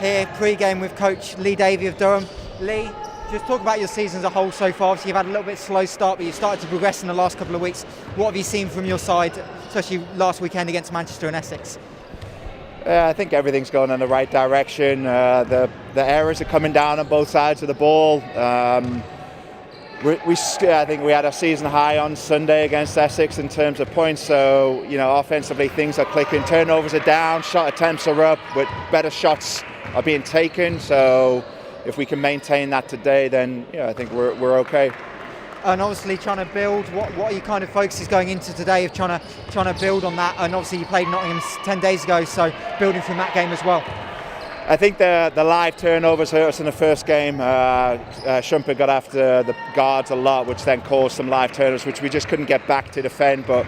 here pre-game with Coach Lee Davey of Durham. Lee, just talk about your season as a whole so far. Obviously, you've had a little bit slow start, but you've started to progress in the last couple of weeks. What have you seen from your side, especially last weekend against Manchester and Essex? I think everything's going in the right direction. The errors are coming down on both sides of the ball. I think we had a season high on Sunday against Essex in terms of points. So, offensively things are clicking. Turnovers are down, shot attempts are up, but better shots are being taken. So, if we can maintain that today, then I think we're okay. And obviously trying to build, what are your kind of focuses going into today of trying to build on that? And obviously you played Nottingham 10 days ago, so building from that game as well. I think the live turnovers hurt us in the first game. Shumpert got after the guards a lot, which then caused some live turnovers, which we just couldn't get back to defend. But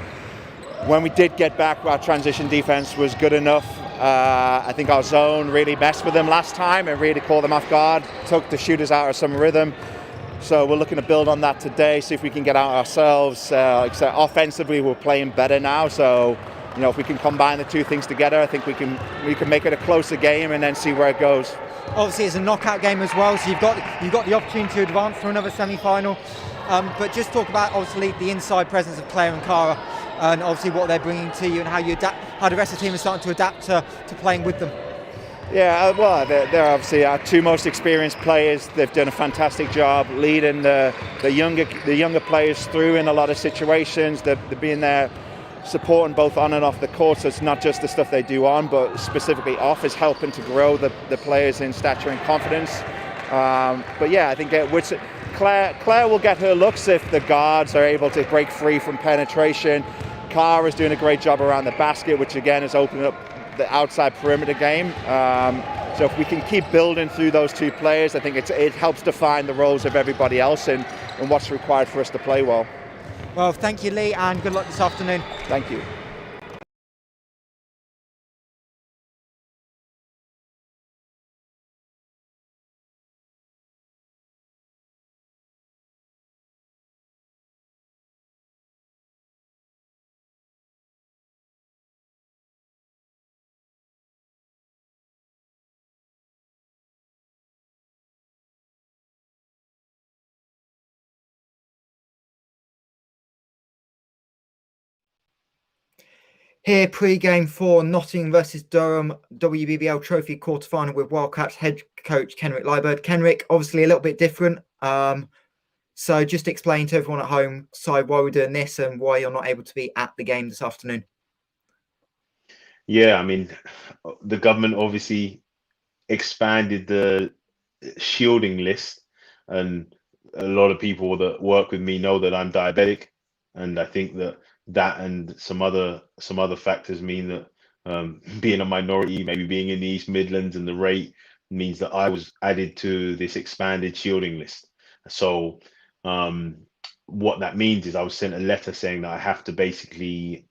when we did get back, our transition defense was good enough. I think our zone really messed with them last time and really caught them off guard, took the shooters out of some rhythm. So we're looking to build on that today, see if we can get out ourselves. Like I said, offensively, we're playing better now. So, if we can combine the two things together, I think we can make it a closer game and then see where it goes. Obviously, it's a knockout game as well, so you've got the opportunity to advance to another semi-final. But just talk about obviously the inside presence of Claire and Cara, and obviously what they're bringing to you and how the rest of the team is starting to adapt to playing with them. Yeah, well, they're obviously our two most experienced players. They've done a fantastic job leading the younger players through in a lot of situations. They're being there, supporting both on and off the court. So it's not just the stuff they do on, but specifically off is helping to grow the players in stature and confidence. But yeah, I think Claire will get her looks if the guards are able to break free from penetration. Cara's doing a great job around the basket, which again is opening up the outside perimeter game. So if we can keep building through those two players, I think it helps define the roles of everybody else and what's required for us to play well. Well, thank you, Lee, and good luck this afternoon. Thank you. Here pre-game for Nottingham versus Durham WBBL Trophy quarter-final with Wildcats head coach Kenrick Liebert. Kenrick, obviously a little bit different. So just explain to everyone at home why we're doing this and why you're not able to be at the game this afternoon. Yeah, I mean, the government obviously expanded the shielding list, and a lot of people that work with me know that I'm diabetic, and I think that and some other factors mean that being a minority, maybe being in the East Midlands and the rate means that I was added to this expanded shielding list. So what that means is I was sent a letter saying that I have to basically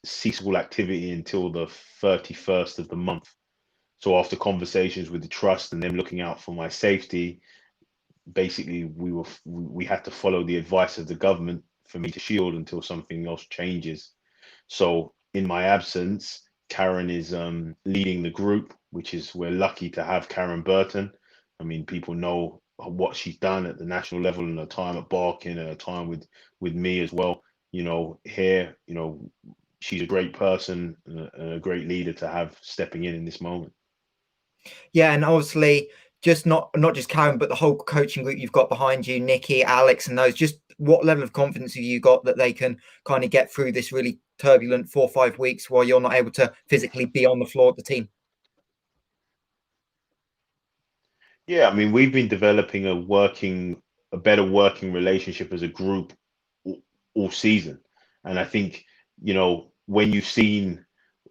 cease all activity until the 31st of the month. So after conversations with the trust and them looking out for my safety, basically we had to follow the advice of the government for me to shield until something else changes. So in my absence, Karen is leading the group, we're lucky to have Karen Burton. I mean, people know what she's done at the national level and her time at Barking and her time with me as well. Here, she's a great person and a great leader to have stepping in this moment. Yeah, and obviously just not just Karen, but the whole coaching group you've got behind you, Nikki, Alex, and those. Just what level of confidence have you got that they can kind of get through this really turbulent 4 or 5 weeks while you're not able to physically be on the floor of the team? Yeah, I mean, we've been developing a better working relationship as a group all season. And I think, when you've seen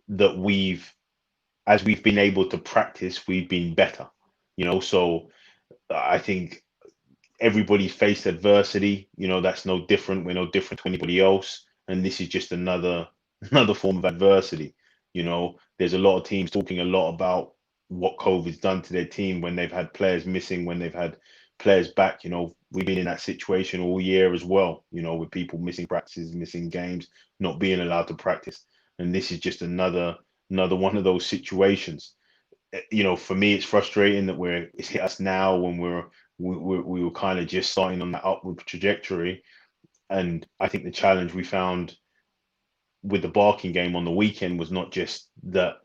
that as we've been able to practice, we've been better, so I think everybody's faced adversity, that's no different. We're no different to anybody else. And this is just another form of adversity. There's a lot of teams talking a lot about what COVID's done to their team when they've had players missing, when they've had players back. We've been in that situation all year as well, with people missing practices, missing games, not being allowed to practice. And this is just another one of those situations. for me, it's frustrating that it's hit us now when we were kind of just starting on that upward trajectory. And I think the challenge we found with the Barking game on the weekend was not just that,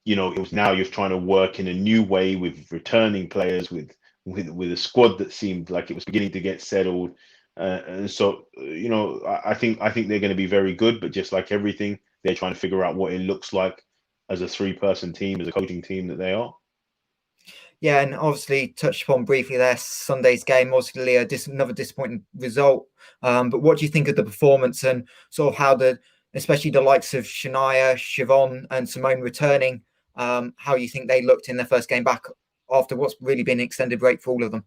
it was now you're trying to work in a new way with returning players, with a squad that seemed like it was beginning to get settled. And so, I think they're going to be very good, but just like everything, they're trying to figure out what it looks like as a three-person team, as a coaching team that they are. Yeah, and obviously touched upon briefly there Sunday's game, obviously another disappointing result. But what do you think of the performance and sort of how especially the likes of Shania, Siobhan, and Simone returning, how you think they looked in their first game back after what's really been an extended break for all of them?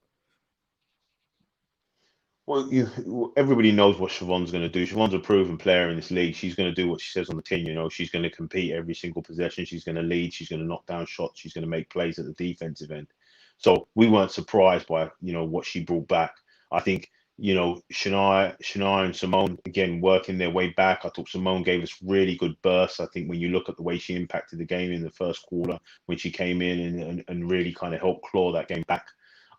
Well, everybody knows what Siobhan's going to do. Siobhan's a proven player in this league. She's going to do what she says on the tin. She's going to compete every single possession. She's going to lead. She's going to knock down shots. She's going to make plays at the defensive end. So we weren't surprised by what she brought back. I think Shania and Simone again working their way back. I thought Simone gave us really good bursts. I think when you look at the way she impacted the game in the first quarter when she came in and really kind of helped claw that game back.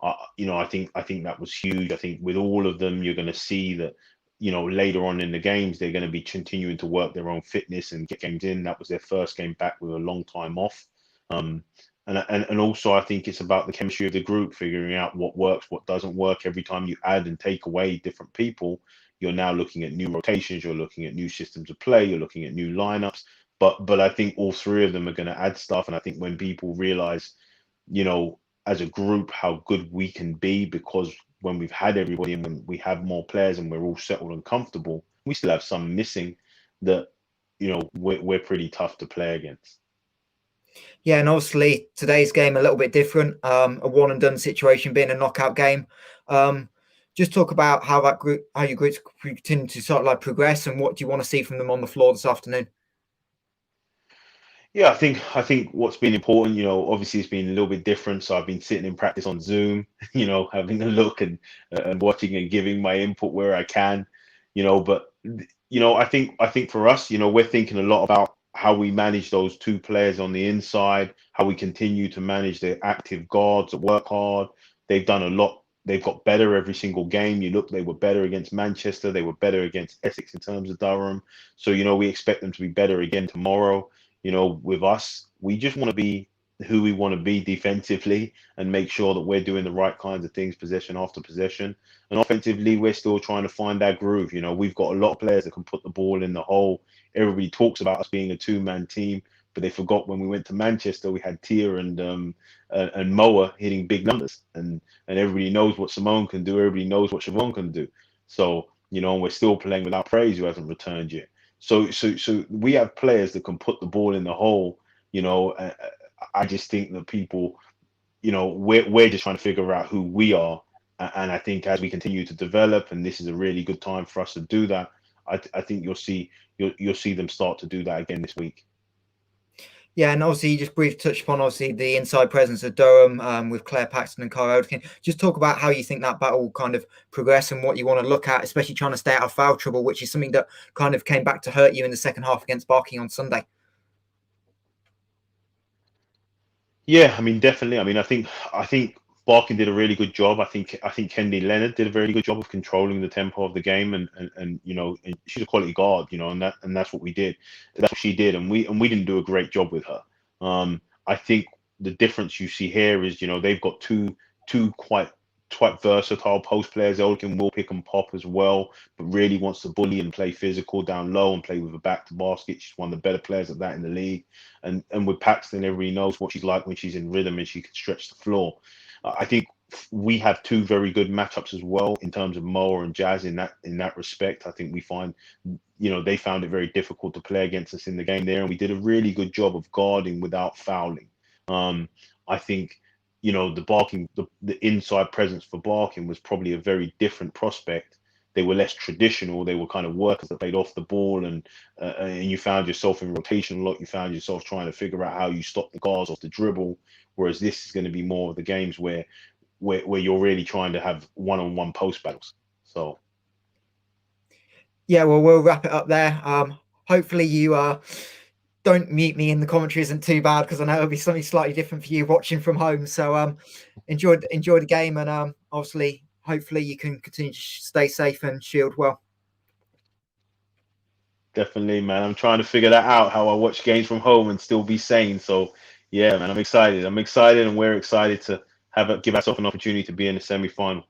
I think that was huge. I think with all of them, you're going to see that, later on in the games, they're going to be continuing to work their own fitness and get games in. That was their first game back with a long time off. And also, I think it's about the chemistry of the group, figuring out what works, what doesn't work. Every time you add and take away different people, you're now looking at new rotations. You're looking at new systems of play. You're looking at new lineups. But I think all three of them are going to add stuff. And I think when people realize, as a group, how good we can be, because when we've had everybody and when we have more players and we're all settled and comfortable, we still have some missing that, we're pretty tough to play against. Yeah, and obviously today's game a little bit different, a one and done situation being a knockout game. Just talk about how your groups continue to sort of like progress, and what do you want to see from them on the floor this afternoon? Yeah, I think what's been important, obviously it's been a little bit different. So I've been sitting in practice on Zoom, having a look and watching and giving my input where I can, but I think for us, we're thinking a lot about how we manage those two players on the inside, how we continue to manage the active guards that work hard. They've done a lot. They've got better every single game. You look, they were better against Manchester. They were better against Essex in terms of Durham. So, we expect them to be better again tomorrow. With us, we just want to be who we want to be defensively and make sure that we're doing the right kinds of things possession after possession. And offensively, we're still trying to find that groove. We've got a lot of players that can put the ball in the hole. Everybody talks about us being a two-man team, but they forgot when we went to Manchester, we had Tia and Moa hitting big numbers. And everybody knows what Simone can do. Everybody knows what Siobhan can do. So, and we're still playing without Praise, who hasn't returned yet. So we have players that can put the ball in the hole. I just think that people, we're just trying to figure out who we are. And I think as we continue to develop, and this is a really good time for us to do that, I think you'll see them start to do that again this week. Yeah, and obviously you just briefly touched upon obviously the inside presence of Durham with Claire Paxton and Cara Odekin. Just talk about how you think that battle will kind of progress and what you want to look at, especially trying to stay out of foul trouble, which is something that kind of came back to hurt you in the second half against Barking on Sunday. Yeah, I mean, definitely. I mean, I think Barkin did a really good job. I think Kendi Leonard did a very good job of controlling the tempo of the game, and and she's a quality guard, and that's what we did. That's what she did, and we didn't do a great job with her. I think the difference you see here is, they've got two quite versatile post players. Elkin will pick and pop as well, but really wants to bully and play physical down low and play with a back to basket. She's one of the better players at that in the league. And with Paxton, everybody knows what she's like when she's in rhythm and she can stretch the floor. I think we have two very good matchups as well in terms of Moa and Jazz in that respect. I think we find, they found it very difficult to play against us in the game there, and we did a really good job of guarding without fouling. I think, the inside presence for Barking was probably a very different prospect. They were less traditional. They were kind of workers that played off the ball, and you found yourself in rotation a lot. You found yourself trying to figure out how you stop the guards off the dribble. Whereas this is going to be more of the games where you're really trying to have one-on-one post battles. So, yeah, well, we'll wrap it up there. Hopefully you don't mute me in the commentary isn't too bad, because I know it'll be something slightly different for you watching from home. So enjoy the game, and obviously hopefully you can continue to stay safe and shield well. Definitely, man. I'm trying to figure that out, how I watch games from home and still be sane. So yeah, man, I'm excited. I'm excited, and we're excited to give ourselves an opportunity to be in the semi-final.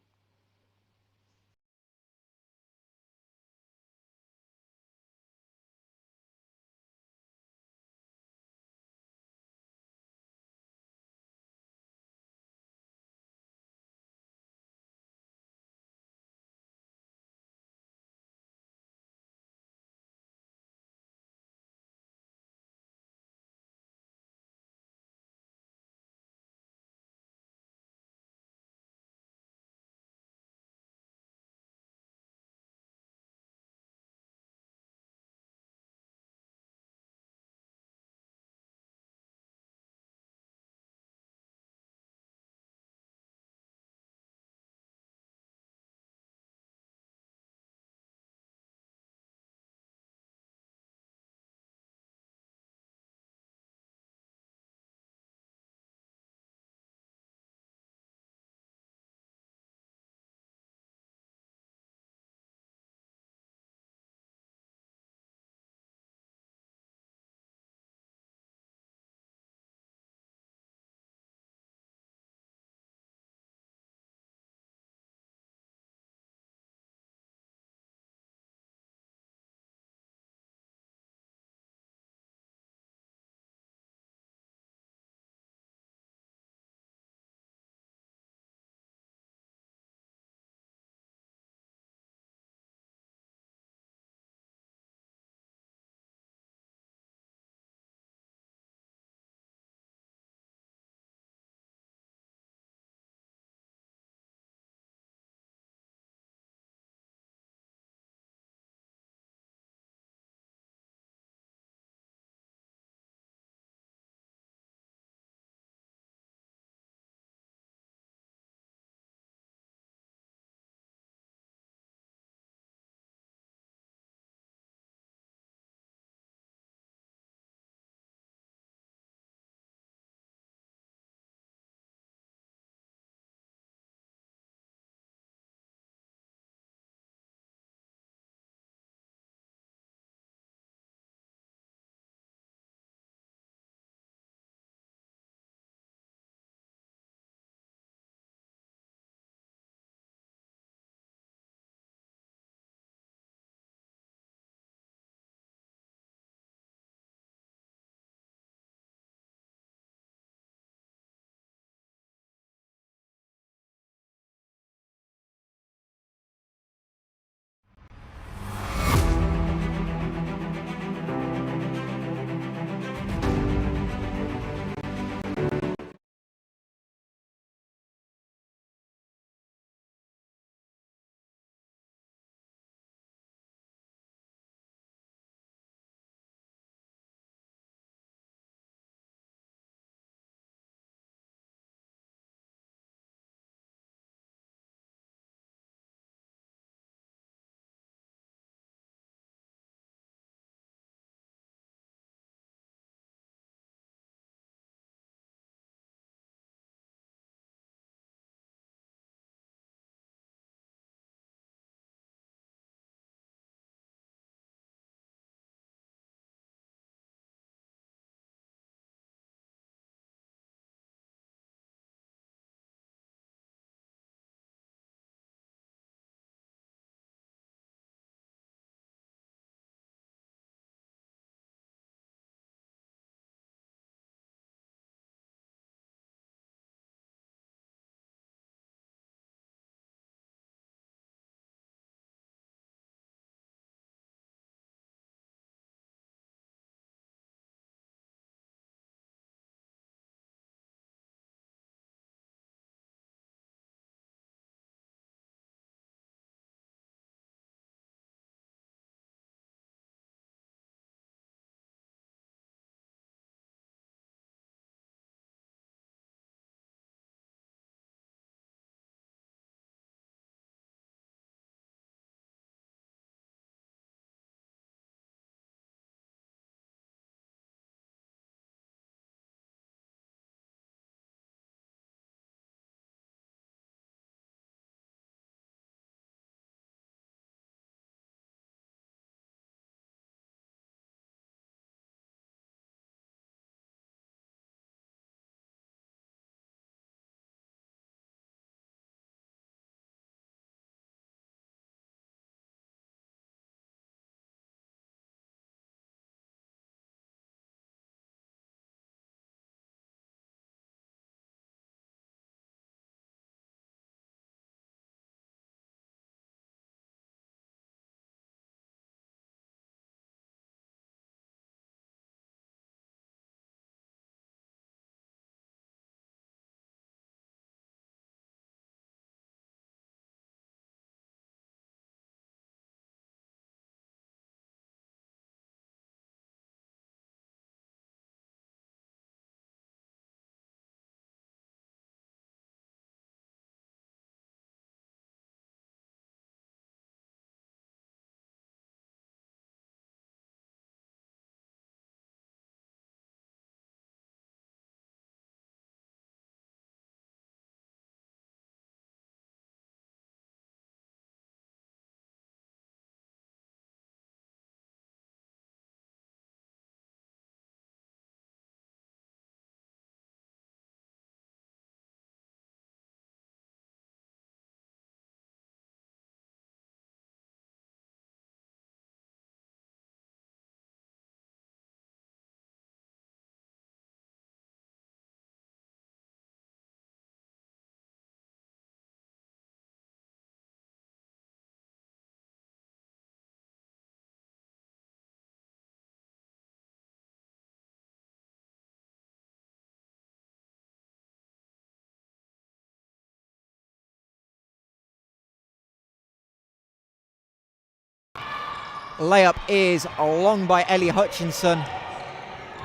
layup is long by Ellie Hutchinson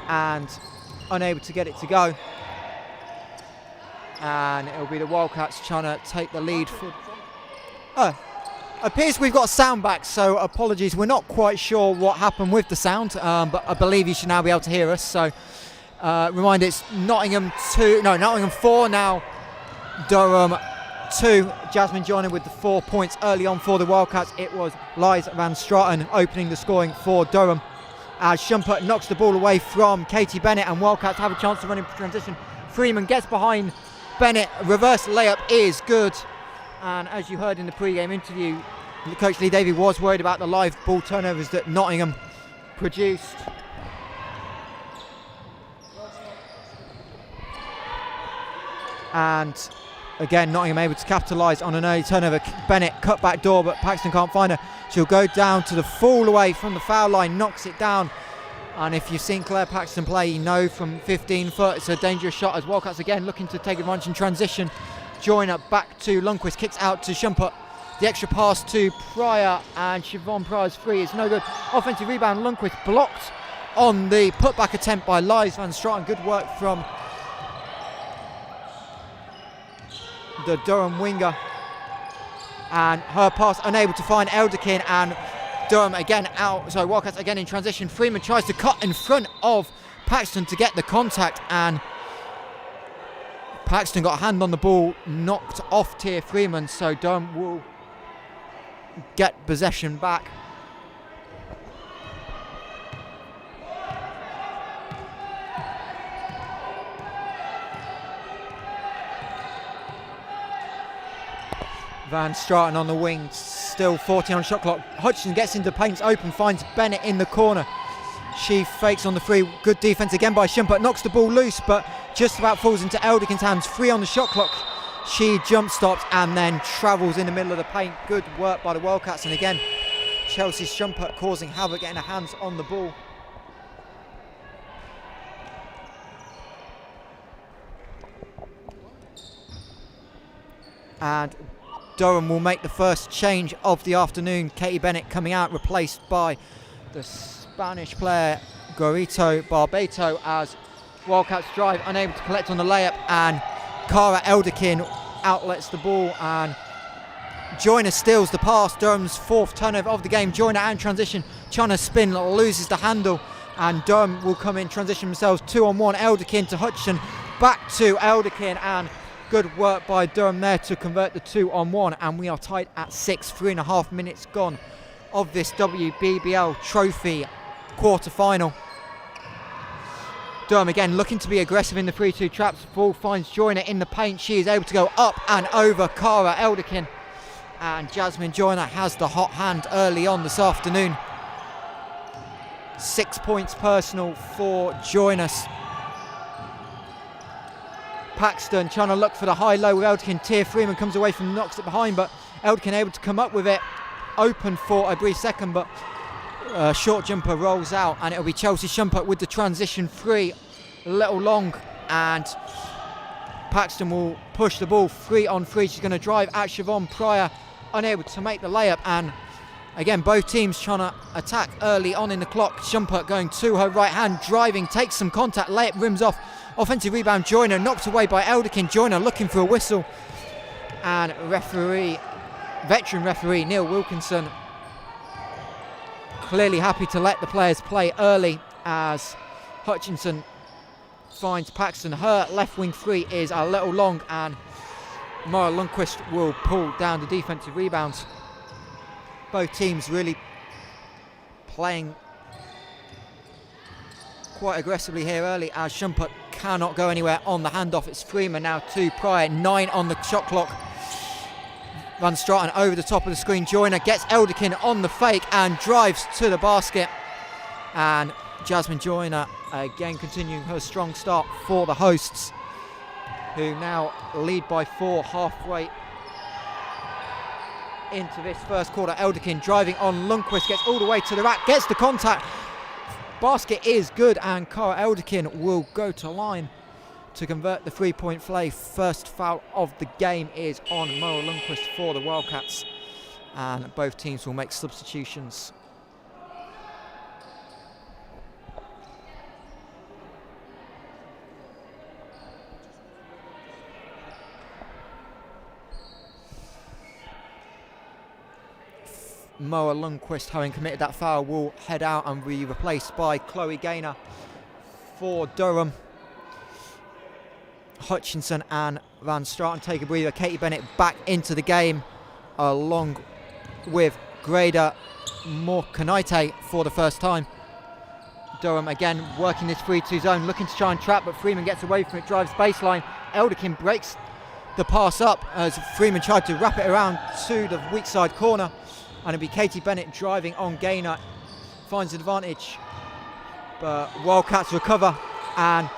and unable to get it to go. And it'll be the Wildcats trying to take the lead. Appears we've got sound back, so apologies. We're not quite sure what happened with the sound, but I believe you should now be able to hear us. So remind it's Nottingham 4 now, Durham 2. Jasmine Joyner with the 4 points early on for the Wildcats. It was Liz Van Straten opening the scoring for Durham, as Schumpert knocks the ball away from Katie Bennett, and Wildcats have a chance to run in transition. Freeman gets behind Bennett, reverse layup is good, and as you heard in the pre-game interview, Coach Lee Davey was worried about the live ball turnovers that Nottingham produced. And again, Nottingham able to capitalise on an early turnover. Bennett cut back door, but Paxton can't find her. She'll go down to the fall away from the foul line, knocks it down. And if you've seen Claire Paxton play, you know from 15 foot it's a dangerous shot, as Wildcats again looking to take advantage in transition. Joyner back to Lundqvist, kicks out to Schumpert. The extra pass to Pryor, and Siobhan Pryor's free is no good. Offensive rebound, Lundqvist blocked on the putback attempt by Liz Van Straten. Good work from the Durham winger, and her pass unable to find Elderkin, and Durham again out. So Wildcats again in transition. Freeman tries to cut in front of Paxton to get the contact, and Paxton got a hand on the ball, knocked off Tia Freeman, so Durham will get possession back. Van Straten on the wing, still 40 on shot clock. Hutchinson gets into paint, open, finds Bennett in the corner. She fakes on the free. Good defense again by Schumpert, knocks the ball loose, but just about falls into Elderkin's hands. Free on the shot clock. She jump stops and then travels in the middle of the paint. Good work by the Wildcats, and again, Chelsea Schumpert causing havoc, getting her hands on the ball. And Durham will make the first change of the afternoon. Katie Bennett coming out, replaced by the Spanish player Gorito Barbeto, as Wildcats drive, unable to collect on the layup, and Cara Elderkin outlets the ball, and Joyner steals the pass. Durham's 4th turnover of the game. Joyner out in transition, trying to spin, loses the handle, and Durham will come in transition themselves. 2-on-1, Elderkin to Hutchinson, back to Elderkin, and good work by Durham there to convert the 2-on-1, and we are tied at 6. 3.5 minutes gone of this WBBL trophy quarter-final. Durham again looking to be aggressive in the 3-2 traps. Ball finds Joyner in the paint. She is able to go up and over Cara Elderkin, and Jasmine Joyner has the hot hand early on this afternoon. 6 points personal for Joyner. Paxton trying to look for the high-low with Elderkin. Tia Freeman comes away from, knocks it behind, but Elderkin able to come up with it. Open for a brief second, but short jumper rolls out, and it'll be Chelsea Schumpert with the transition free. A little long, and Paxton will push the ball 3-on-3. She's going to drive at Siobhan Pryor, unable to make the layup, and again both teams trying to attack early on in the clock. Schumpert going to her right hand, driving, takes some contact, layup rims off. Offensive rebound, Joyner knocked away by Elderkin. Joyner looking for a whistle, and veteran referee Neil Wilkinson clearly happy to let the players play early, as Hutchinson finds Paxton. Her left wing 3 is a little long, and Mara Lundqvist will pull down the defensive rebounds. Both teams really playing quite aggressively here early, as Schumpert cannot go anywhere on the handoff. It's Freeman now to Pryor, 9 on the shot clock. Van Straten over the top of the screen. Joyner gets Elderkin on the fake and drives to the basket, and Jasmine Joyner again continuing her strong start for the hosts, who now lead by 4 halfway into this first quarter. Elderkin driving on Lundqvist, gets all the way to the rack, gets the contact. Basket is good, and Cara Elderkin will go to line to convert the 3-point play. First foul of the game is on Mara Lundqvist for the Wildcats, and both teams will make substitutions. Moa Lundqvist, having committed that foul, will head out and be replaced by Chloe Gaynor for Durham. Hutchinson and Van Straten take a breather. Katie Bennett back into the game along with Grada Morkanaite for the first time. Durham again working this 3-2 zone, looking to try and trap, but Freeman gets away from it, drives baseline. Elderkin breaks the pass up as Freeman tried to wrap it around to the weak side corner, and it'll be Katie Bennett driving on Gaynor, finds an advantage, but Wildcats recover, and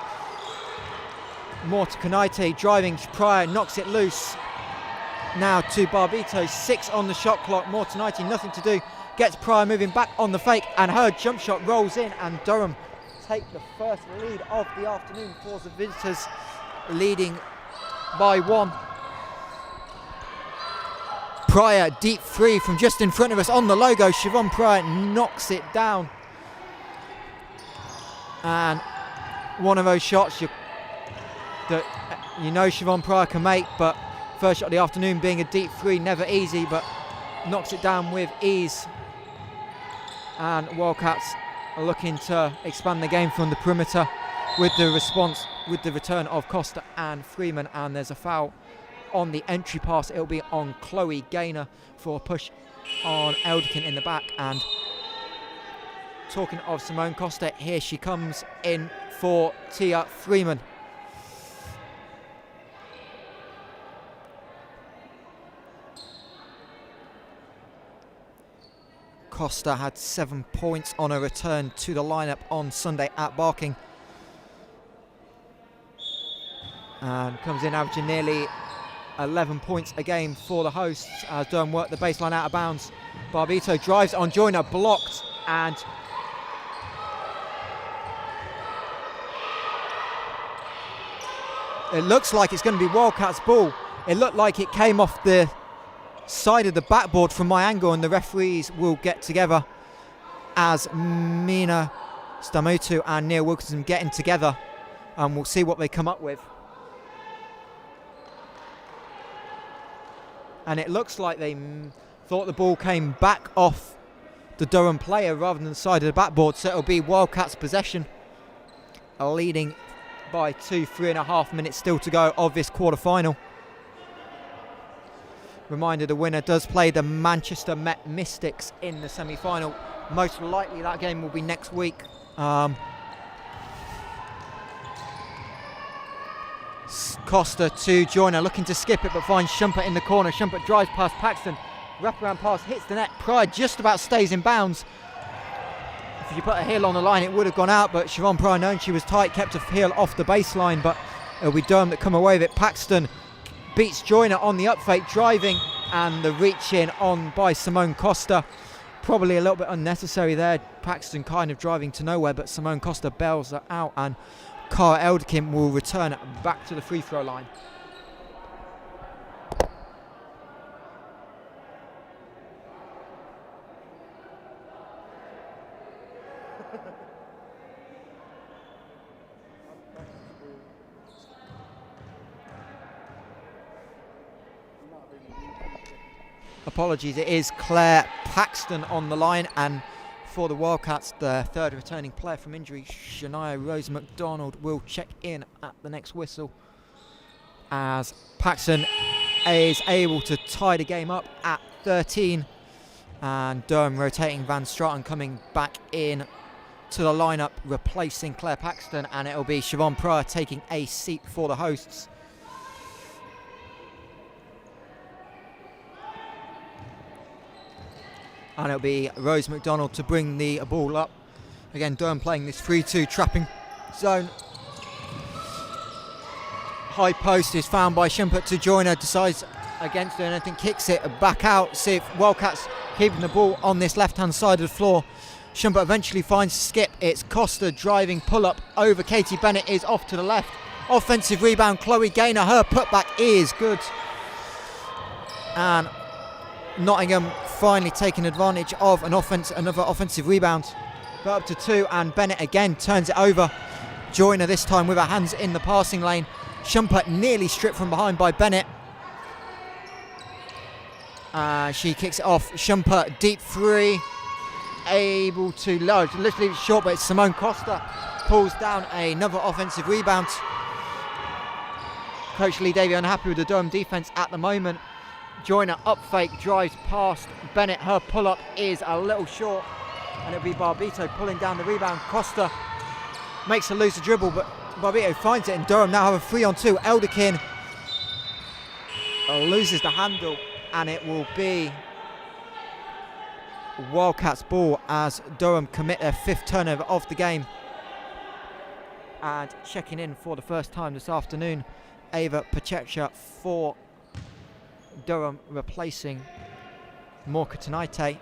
Morkanaite driving Pryor knocks it loose. Now to Barbito, 6 on the shot clock. Morkanaite nothing to do, gets Pryor moving back on the fake, and her jump shot rolls in, and Durham take the first lead of the afternoon for the visitors, leading by 1. Pryor deep 3 from just in front of us on the logo. Siobhan Pryor knocks it down, and one of those shots that you know Siobhan Pryor can make, but first shot of the afternoon being a deep 3, never easy, but knocks it down with ease. And Wildcats are looking to expand the game from the perimeter with the response, with the return of Costa and Freeman, and there's a foul on the entry pass. It'll be on Chloe Gaynor for a push on Elderkin in the back. And talking of Simone Costa, here she comes in for Tia Freeman. Costa had 7 points on a return to the lineup on Sunday at Barking, and comes in averaging nearly 11 points a game for the hosts as Durham work the baseline out of bounds. Barbito drives on Joyner, blocked, and it looks like it's going to be Wildcats' ball. It looked like it came off the side of the backboard from my angle, and the referees will get together as Mina Stamutu and Neil Wilkinson getting together, and we'll see what they come up with. And it looks like they thought the ball came back off the Durham player rather than the side of the backboard, so it'll be Wildcats possession, leading by 3.5 minutes still to go of this quarter-final. Reminder, the winner does play the Manchester Met Mystics in the semi-final. Most likely that game will be next week. Costa to Joyner, looking to skip it but finds Shumpert in the corner. Shumpert drives past Paxton, wraparound pass hits the net. Pryor just about stays in bounds. If you put a heel on the line it would have gone out, but Siobhan Pryor, knowing she was tight, kept her heel off the baseline, but it'll be Durham that come away with it. Paxton beats Joyner on the up fake, driving, and the reach in on by Simone Costa. Probably a little bit unnecessary there. Paxton kind of driving to nowhere, but Simone Costa bails her out, and Cara Elderkin will return back to the free throw line. Apologies, it is Claire Paxton on the line, and for the Wildcats, the third returning player from injury, Shania Rose McDonald, will check in at the next whistle as Paxton is able to tie the game up at 13, and Durham rotating Van Straten coming back in to the lineup, replacing Claire Paxton, and it'll be Siobhan Pryor taking a seat for the hosts. And it'll be Rose McDonald to bring the ball up. Again, Durham playing this 3-2 trapping zone. High post is found by Shumpert to Joyner, decides against doing anything, kicks it back out. See if Wildcats keeping the ball on this left-hand side of the floor. Shumpert eventually finds Skip. It's Costa driving pull-up over Katie Bennett, is off to the left. Offensive rebound, Chloe Gaynor. Her putback is good. And Nottingham finally taking advantage of another offensive rebound. Go up to 2, and Bennett again turns it over. Joyner this time with her hands in the passing lane. Shumpert nearly stripped from behind by Bennett. She kicks it off. Shumpert, deep three. Able to load. Literally short, but it's Simone Costa. Pulls down another offensive rebound. Coach Lee Davey unhappy with the Durham defence at the moment. Joyner up fake, drives past Bennett. Her pull-up is a little short. And it'll be Barbito pulling down the rebound. Costa makes her lose the dribble, but Barbito finds it, and Durham now have a 3-on-2. Elderkin loses the handle, and it will be Wildcats ball as Durham commit their 5th turnover of the game. And checking in for the first time this afternoon, Ava Pachecha for Durham, replacing Morka Tanaite.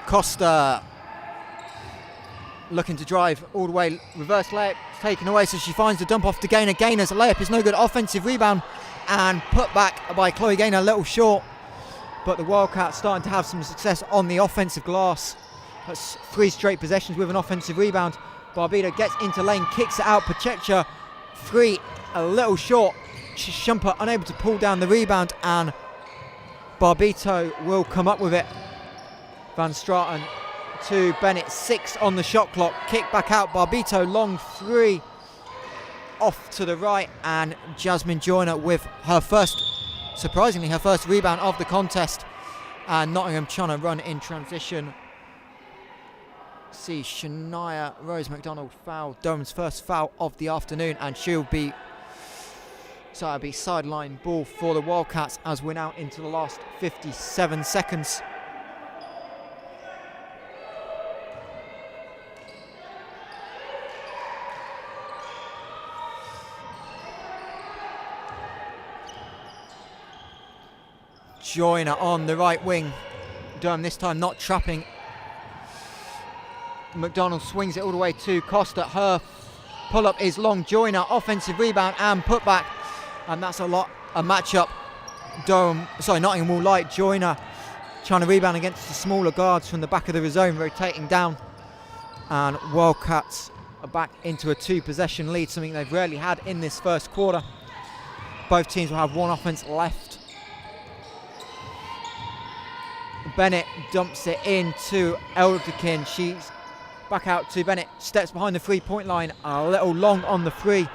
Costa looking to drive all the way, reverse layup taken away, so she finds the dump off to Gaynor. Gaynor's layup is no good, offensive rebound and put back by Chloe Gaynor, a little short, but the Wildcats starting to have some success on the offensive glass. That's 3 straight possessions with an offensive rebound. Barbito gets into lane, kicks it out. Pachecha, 3, a little short. Shumpert unable to pull down the rebound, and Barbito will come up with it. Van Straten to Bennett, 6 on the shot clock. Kick back out. Barbito, long 3 off to the right, and Jasmine Joyner with her first, surprisingly, her first rebound of the contest. And Nottingham trying to run in transition. See Shania Rose McDonald foul, Durham's first foul of the afternoon, and she'll be, so it'll be sideline ball for the Wildcats as we're now into the last 57 seconds. Joyner on the right wing. Durham this time not trapping. McDonald swings it all the way to Costa. Her pull-up is long. Joyner, offensive rebound and putback. And that's a matchup. Nottingham will like Joyner trying to rebound against the smaller guards from the back of the zone, rotating down. And Wildcats are back into a 2-possession lead, something they've rarely had in this first quarter. Both teams will have 1 offense left. Bennett dumps it into Elderkin. She's back out to Bennett, steps behind the 3-point line, a little long on the 3.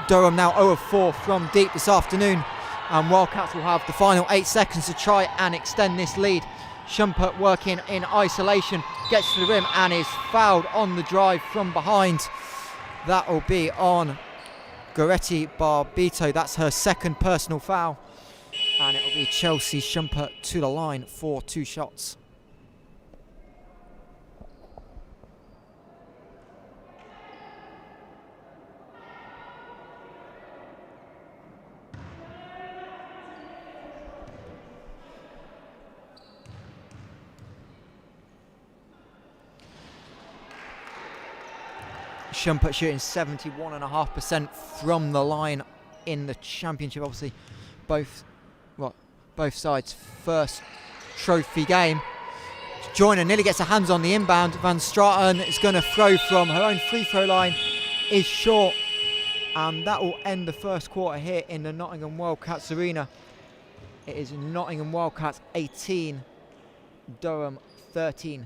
Durham now 0 of 4 from deep this afternoon, and Wildcats will have the final 8 seconds to try and extend this lead. Shumpert working in isolation, gets to the rim and is fouled on the drive from behind. That will be on Goretti Barbito. That's her 2nd personal foul, and it will be Chelsea Shumpert to the line for 2 shots. Shumpert shooting 71.5% from the line in the championship. Obviously, both sides' first trophy game. Joyner nearly gets her hands on the inbound. Van Straten is going to throw from her own free throw line, is short, and that will end the first quarter here in the Nottingham Wildcats arena. It is Nottingham Wildcats 18, Durham 13.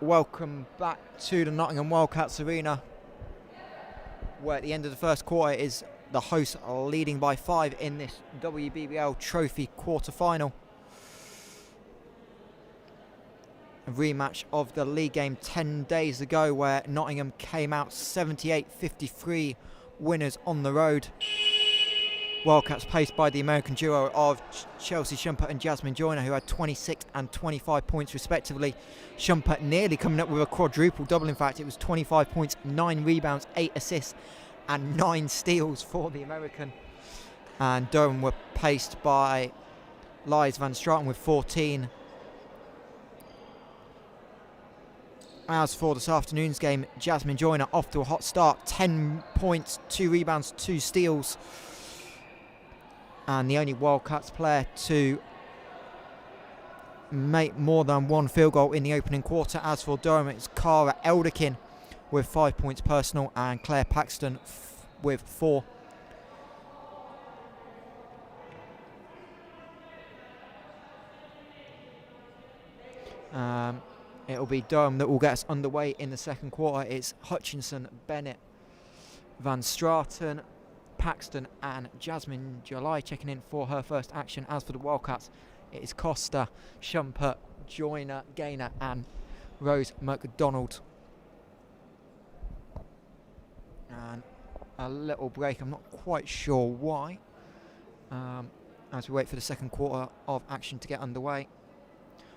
Welcome back to the Nottingham Wildcats arena, where at the end of the first quarter is the hosts are leading by 5 in this WBBL trophy quarter-final. A rematch of the league game 10 days ago, where Nottingham came out 78-53 winners on the road. Wildcats paced by the American duo of Chelsea Shumpert and Jasmine Joyner, who had 26 and 25 points respectively. Shumpert nearly coming up with a quadruple double. In fact, it was 25 points, 9 rebounds, 8 assists and 9 steals for the American. And Durham were paced by Lies Van Straten with 14. As for this afternoon's game, Jasmine Joyner off to a hot start, 10 points, 2 rebounds, 2 steals. And the only Wildcats player to make more than 1 field goal in the opening quarter. As for Durham, it's Cara Elderkin with 5 points personal and Claire Paxton with 4. It'll be Durham that will get us underway in the second quarter. It's Hutchinson, Bennett, Van Straten, Paxton and Jasmine July checking in for her first action. As for the Wildcats, it is Costa, Shumpert, Joyner, Gaynor and Rose McDonald. And a little break, I'm not quite sure why, as we wait for the second quarter of action to get underway.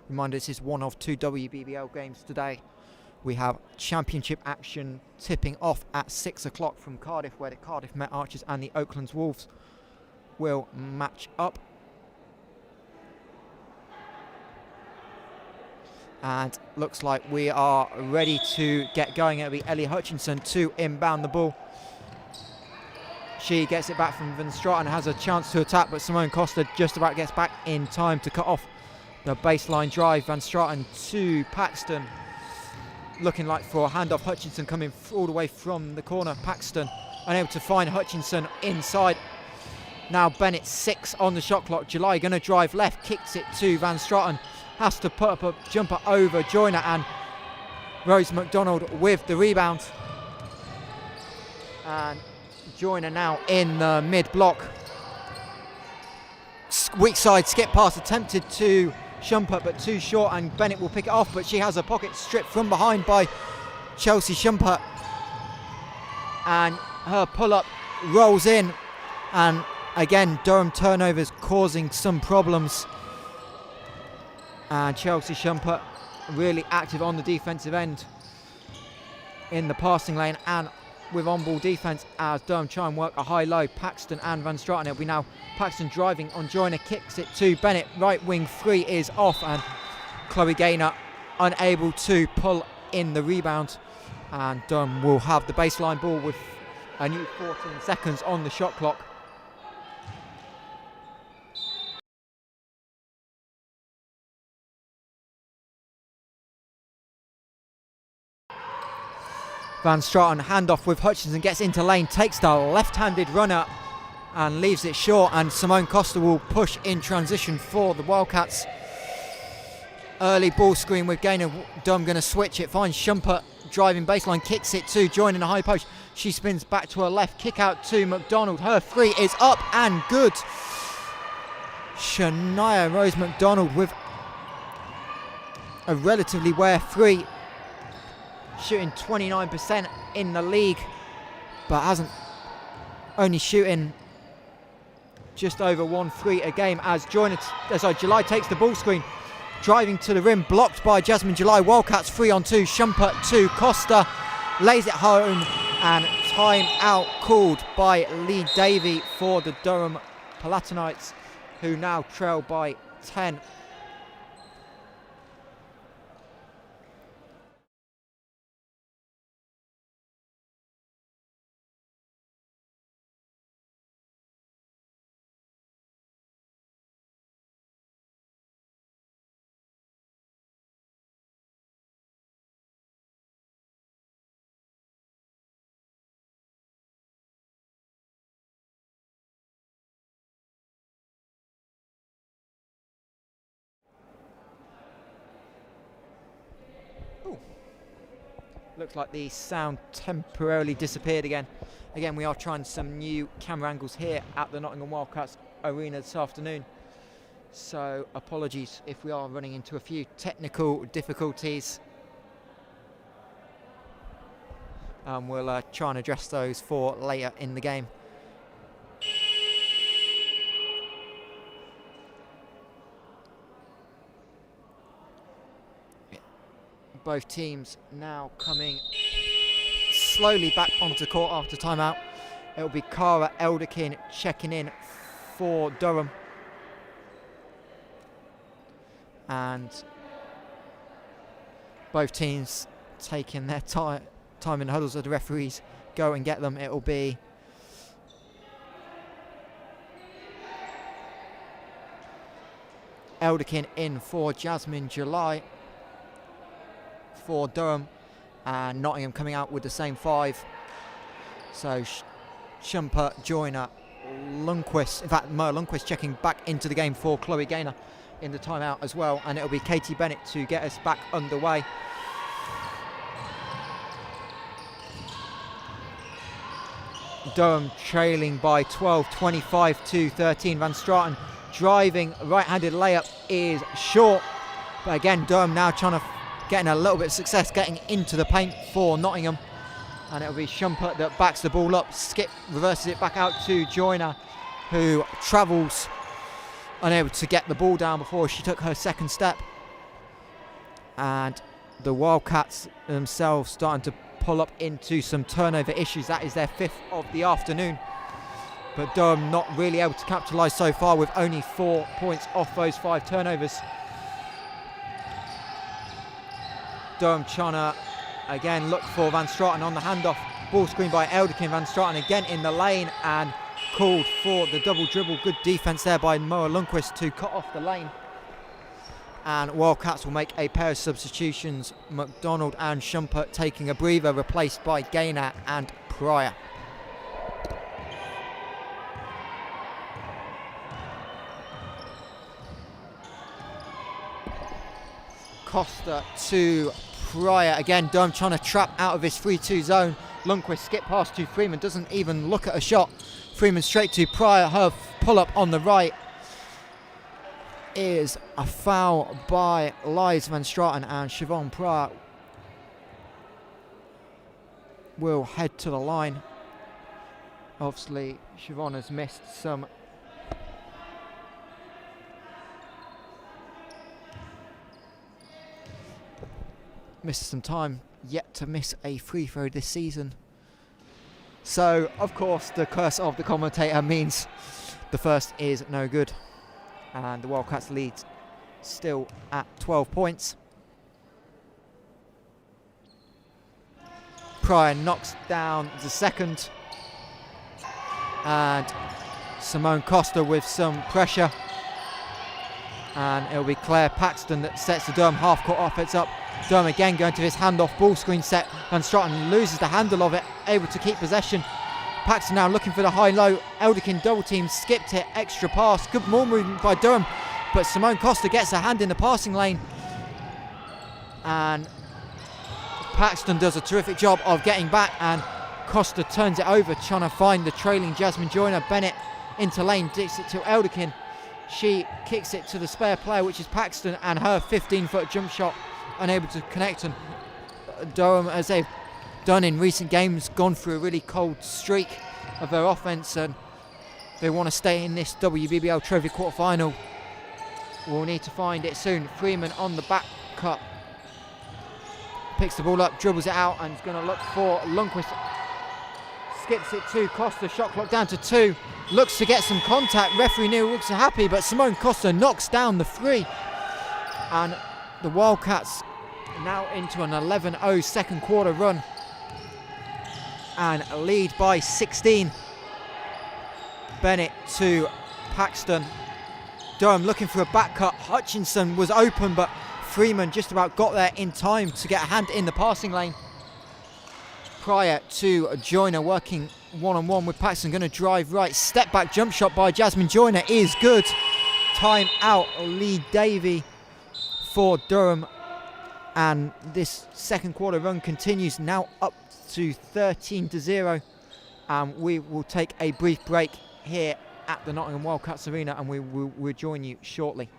Reminder, this is one of 2 WBBL games today. We have championship action tipping off at 6 o'clock from Cardiff, where the Cardiff Met Archers and the Oaklands Wolves will match up. And looks like we are ready to get going. It'll be Ellie Hutchinson to inbound the ball. She gets it back from Van Straten and has a chance to attack, but Simone Costa just about gets back in time to cut off the baseline drive. Van Straten to Paxton. Looking like for a handoff, Hutchinson coming all the way from the corner. Paxton unable to find Hutchinson inside. Now Bennett 6 on the shot clock. July going to drive left, kicks it to Van Straten. Has to put up a jumper over Joyner, and Rose McDonald with the rebound. And Joyner now in the mid block. Weak side skip pass attempted to Shumpert, but too short, and Bennett will pick it off, but she has a pocket stripped from behind by Chelsea Shumpert, and her pull-up rolls in, and again Durham turnovers causing some problems, and Chelsea Shumpert really active on the defensive end in the passing lane and with on-ball defence as Durham try and work a high-low. Paxton and Van Straten. It'll be now Paxton driving on Joyner, kicks it to Bennett. Right wing 3 is off, and Chloe Gaynor unable to pull in the rebound. And Durham will have the baseline ball with a new 14 seconds on the shot clock. Van Straten handoff with Hutchinson, gets into lane, takes the left-handed runner and leaves it short, and Simone Costa will push in transition for the Wildcats. Early ball screen with Gaynor. Durham going to switch it, finds Shumpert driving baseline, kicks it to Joyner in the high post. She spins back to her left, kick out to McDonald. Her 3 is up and good. Shania Rose McDonald with a relatively rare 3. Shooting 29% in the league, but hasn't, only shooting just over 1 3 a game as July takes the ball screen, driving to the rim, blocked by Jasmine July. Wildcats 3-on-2, Shumpert to Costa, lays it home, and time out called by Lee Davey for the Durham Palatinates, who now trail by 10. Ooh. Looks like the sound temporarily disappeared again. Again, we are trying some new camera angles here at the Nottingham Wildcats arena this afternoon. So apologies if we are running into a few technical difficulties. We'll try and address those for later in the game. Both teams now coming slowly back onto court after timeout. It'll be Cara Elderkin checking in for Durham. And both teams taking their time in huddles as the referees go and get them. It'll be Elderkin in for Jasmine July for Durham, and Nottingham coming out with the same 5. So Shumper, Joyner, Lundqvist, in fact Mo Lundqvist checking back into the game for Chloe Gaynor in the timeout as well, and it'll be Katie Bennett to get us back underway. Durham trailing by 12, 25-13. Van Straten driving, right-handed layup is short, but again Durham now trying to getting a little bit of success getting into the paint for Nottingham, and it'll be Shumpert that backs the ball up. Skip reverses it back out to Joyner, who travels, unable to get the ball down before she took her second step. And the Wildcats themselves starting to pull up into some turnover issues. That is their 5th of the afternoon, but Durham not really able to capitalise so far with only 4 points off those 5 turnovers. Durham trying to again look for Van Straten on the handoff. Ball screen by Elderkin. Van Straten again in the lane and called for the double dribble. Good defence there by Moa Lundqvist to cut off the lane. And Wildcats will make a pair of substitutions. McDonald and Shumpert taking a breather, replaced by Gaynor and Pryor. Costa to Pryor. Again, Durham trying to trap out of his 3-2 zone. Lundqvist skip pass to Freeman, doesn't even look at a shot. Freeman straight to Pryor. Her pull-up on the right is a foul by Liz Van Straten, and Siobhan Pryor will head to the line. Obviously, Siobhan has missed some time, yet to miss a free throw this season. So, of course, the curse of the commentator means the first is no good. And the Wildcats lead still at 12 points. Pryor knocks down the second. And Simone Costa with some pressure. And it'll be Claire Paxton that sets the Durham half-court offense up. Durham again going to his handoff ball screen set. Van Straten loses the handle of it, able to keep possession. Paxton now looking for the high-low. Elderkin double team, skipped it, extra pass. Good ball movement by Durham, but Simone Costa gets a hand in the passing lane. And Paxton does a terrific job of getting back, and Costa turns it over, trying to find the trailing Jasmine Joyner. Bennett into lane, digs it to Elderkin. She kicks it to the spare player, which is Paxton, and her 15-foot jump shot unable to connect. And Durham, as they've done in recent games, gone through a really cold streak of their offense, and they want to stay in this WBBL Trophy quarterfinal. We'll need to find it soon. Freeman on the back cut, picks the ball up, dribbles it out, and is going to look for Lundqvist. Skips it to Costa, shot clock down to 2. Looks to get some contact. Referee Neil looks happy, but Simone Costa knocks down the 3. And the Wildcats now into an 11-0 second quarter run and lead by 16. Bennett to Paxton. Durham looking for a back cut. Hutchinson was open, but Freeman just about got there in time to get a hand in the passing lane. Pryor to Joyner, working one-on-one with Paxton, going to drive right. Step back jump shot by Jasmine Joyner is good. Time out, Lee Davey for Durham. And this second quarter run continues, now up to 13-0. And we will take a brief break here at the Nottingham Wildcats Arena, and we'll join you shortly.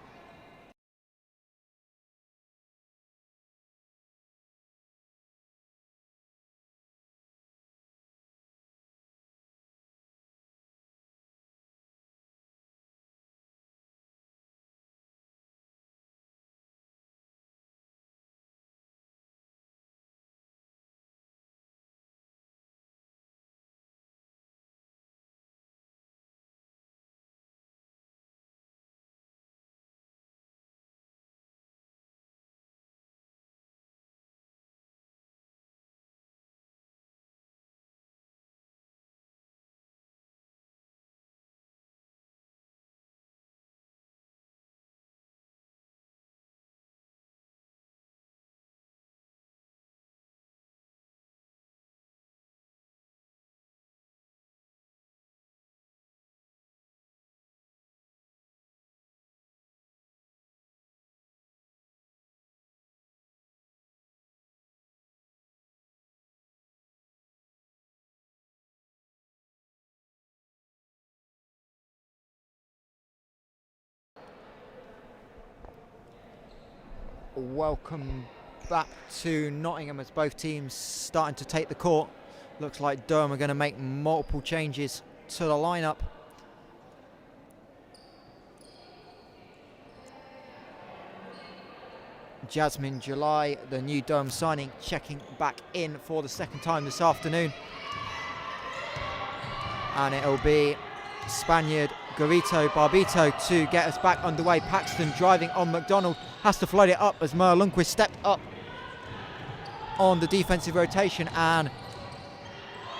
Welcome back to Nottingham as both teams starting to take the court. Looks like Durham are going to make multiple changes to the lineup. Jasmine July, the new Durham signing, checking back in for the second time this afternoon. And it'll be Spaniard Garito Barbito to get us back underway. Paxton driving on McDonald, has to float it up as Merle Lundquist stepped up on the defensive rotation, and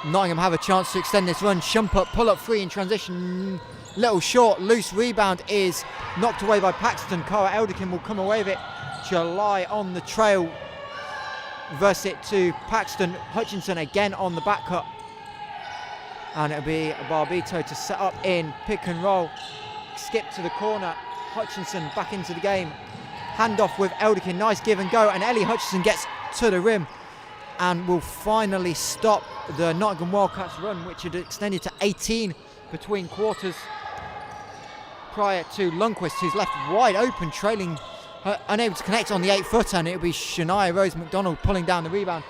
Nottingham have a chance to extend this run. Shumpert pull up three in transition, little short, loose rebound is knocked away by Paxton. Cara Elderkin will come away with it. July on the trail, reverse it to Paxton. Hutchinson again on the back cut, and it'll be Barbito to set up in pick and roll. Skip to the corner, Hutchinson back into the game. Handoff with Elderkin, nice give and go, and Ellie Hutchinson gets to the rim and will finally stop the Nottingham Wildcats run, which had extended to 18 between quarters prior to Lundquist, who's left wide open, trailing, unable to connect on the 8-footer, and it'll be Shania Rose McDonald pulling down the rebound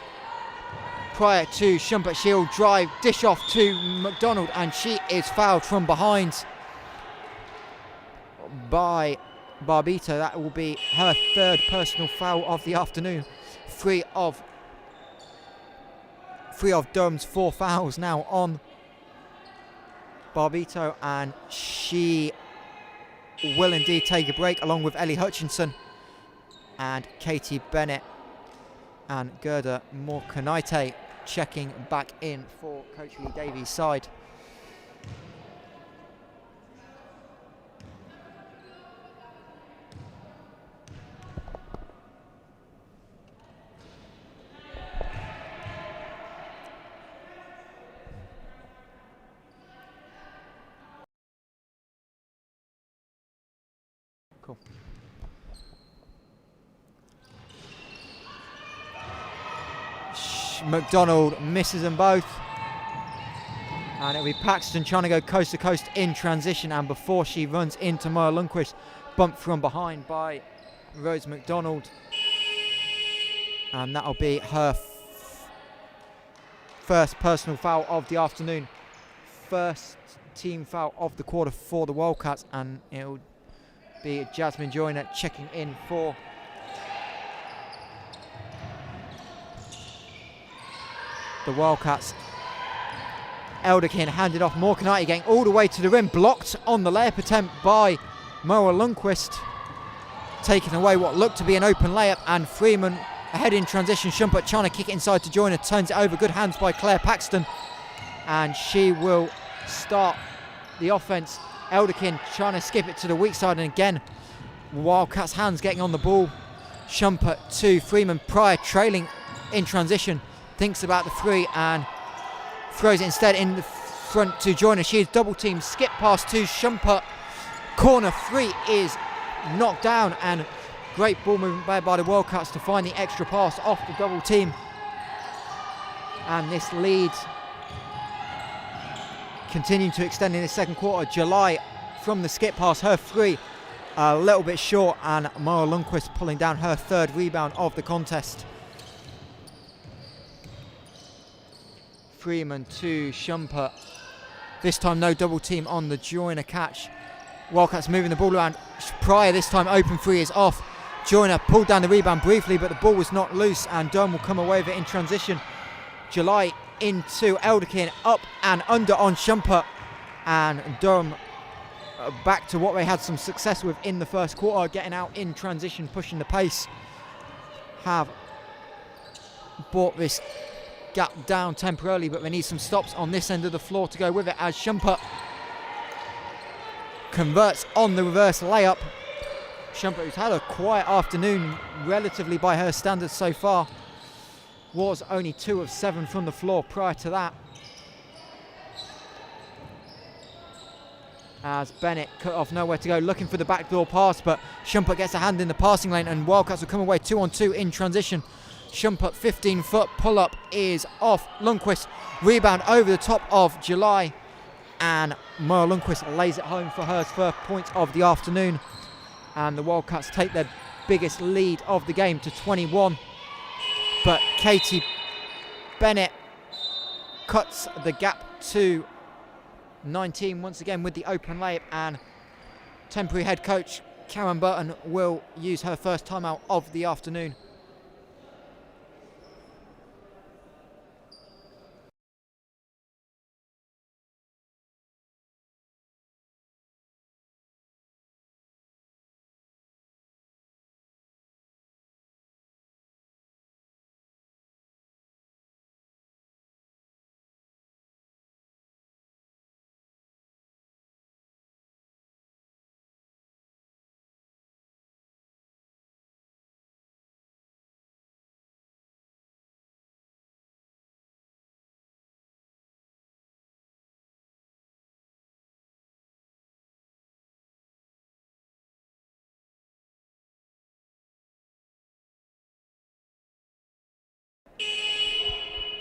prior to Shumpert. She'll drive, dish off to McDonald, and she is fouled from behind by Barbito. That will be her third personal foul of the afternoon. Three of Durham's 4 fouls now on Barbito, and she will indeed take a break along with Ellie Hutchinson and Katie Bennett and Gerda Morkanaite checking back in for Coach Lee Davies' side. Cool. McDonald misses them both, and it'll be Paxton trying to go coast to coast in transition, and before she runs into Maya Lundquist, bumped from behind by Rose McDonald, and that'll be her first personal foul of the afternoon, first team foul of the quarter for the Wildcats, and it'll be Jasmine Joyner checking in for the Wildcats. Elderkin handed off, Morkanaite getting all the way to the rim, blocked on the layup attempt by Moa Lundquist, taking away what looked to be an open layup, and Freeman ahead in transition. Shumpert trying to kick it inside to Joyner, turns it over, good hands by Claire Paxton, and she will start the offense. Elderkin trying to skip it to the weak side, and again Wildcats hands getting on the ball. Shumpert to Freeman, Pryor trailing in transition, thinks about the three and throws it instead in the front to Joyner. She is double teamed, skip pass to Shumpert, corner three is knocked down, and Great ball movement by the Wildcats to find the extra pass off the double team. And this lead continuing to extend in the second quarter. July from the skip pass, her three a little bit short, and Mara Lundqvist pulling down her third rebound of the contest. Freeman to Shumpert. This time no double team on the Joyner catch. Wildcats moving the ball around. Pryor this time open three is off. Joyner pulled down the rebound briefly, but the ball was not loose, and Durham will come away with it in transition. July into Elderkin, up and under on Shumpert, and Durham back to what they had some success with in the first quarter, getting out in transition, pushing the pace. Have brought this gap down temporarily, but they need some stops on this end of the floor to go with it, as Shumpert converts on the reverse layup. Shumpert, who's had a quiet afternoon relatively by her standards so far, was only 2 of 7 from the floor prior to that. As Bennett cut off, nowhere to go, looking for the backdoor pass, but Shumpert gets a hand in the passing lane, and Wildcats will come away 2-on-2 in transition. Shumpert 15-foot pull-up is off. Lundqvist rebound over the top of July, and Mara Lundqvist lays it home for her first point of the afternoon, and the Wildcats take their biggest lead of the game to 21. But Katie Bennett cuts the gap to 19 once again with the open layup, and temporary head coach Karen Burton will use her first timeout of the afternoon.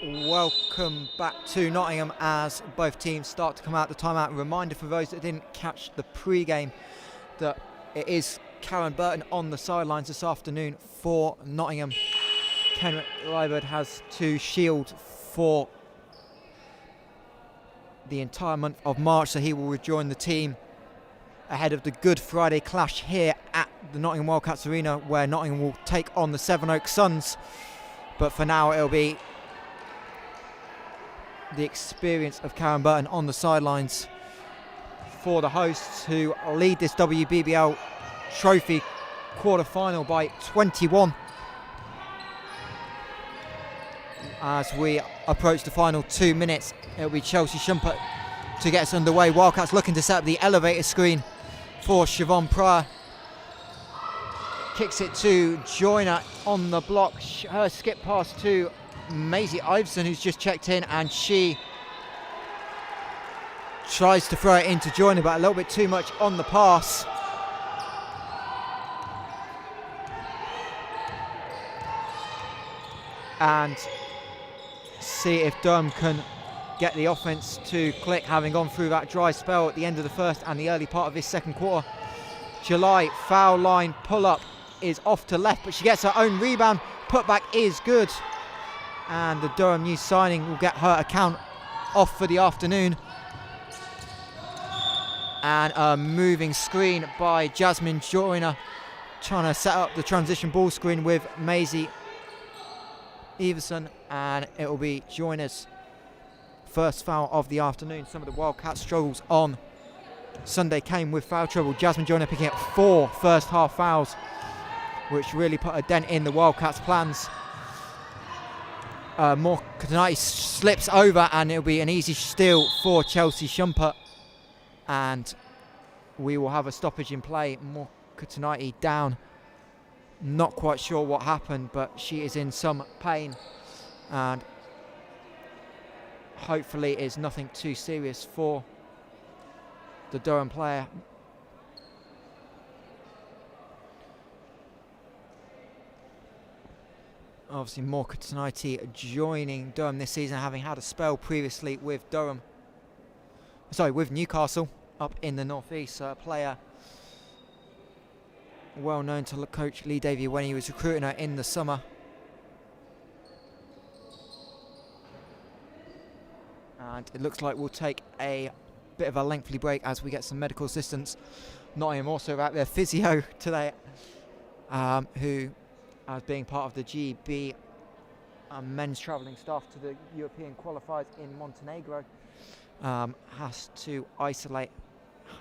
Welcome back to Nottingham as both teams start to come out the timeout. Reminder for those that didn't catch the pre-game that it is Karen Burton on the sidelines this afternoon for Nottingham. Kenrick Liebert has to shield for the entire month of March, so he will rejoin the team ahead of the Good Friday clash here at the Nottingham Wildcats Arena, where Nottingham will take on the Sevenoaks Suns. But for now it'll be the experience of Karen Burton on the sidelines for the hosts, who lead this WBBL trophy quarter-final by 21 as we approach the final 2 minutes. It'll be Chelsea Shumpert to get us underway. Wildcats looking to set up the elevator screen for Siobhan Pryor. Kicks it to Joyner on the block. Her skip pass to Maisie Iveson, who's just checked in, and she tries to throw it into Joyner, but a little bit too much on the pass. And see if Durham can get the offense to click, having gone through that dry spell at the end of the first and the early part of this second quarter. July foul line pull up is off to left, but she gets her own rebound. Putback is good, and the Durham new signing will get her account off for the afternoon. And a moving screen by Jasmine Joyner, trying to set up the transition ball screen with Maisie Everson, and it will be Joyner's first foul of the afternoon. Some of the Wildcats' struggles on Sunday came with foul trouble. Jasmine Joyner picking up 4 first half fouls, which really put a dent in the Wildcats' plans. Tonight slips over, and it'll be an easy steal for Chelsea Shumpert, and we will have a stoppage in play. Tonight down, not quite sure what happened, but she is in some pain, and hopefully it's nothing too serious for the Durham player. Obviously, Palatinates joining Durham this season, having had a spell previously with with Newcastle up in the northeast. So a player well known to coach Lee Davey when he was recruiting her in the summer. And it looks like we'll take a bit of a lengthy break as we get some medical assistance. Nottingham also out there physio today, who, as being part of the GB men's travelling staff to the European qualifiers in Montenegro, has to isolate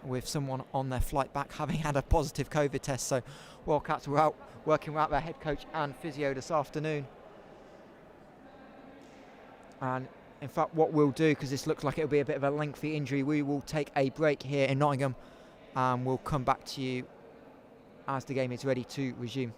with someone on their flight back having had a positive COVID test. So Wildcats were out working without their head coach and physio this afternoon. And in fact, what we'll do, because this looks like it'll be a bit of a lengthy injury, we will take a break here in Nottingham and we'll come back to you as the game is ready to resume.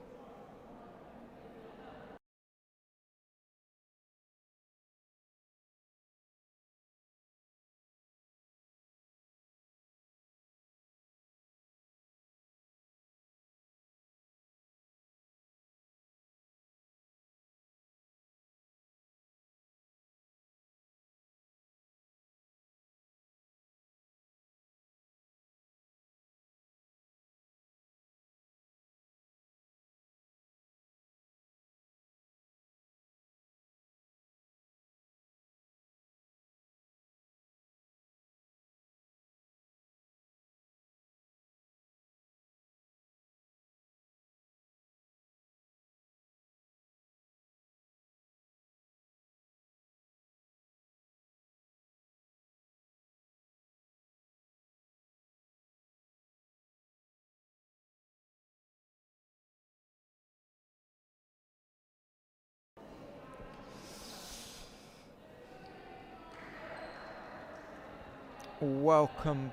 Welcome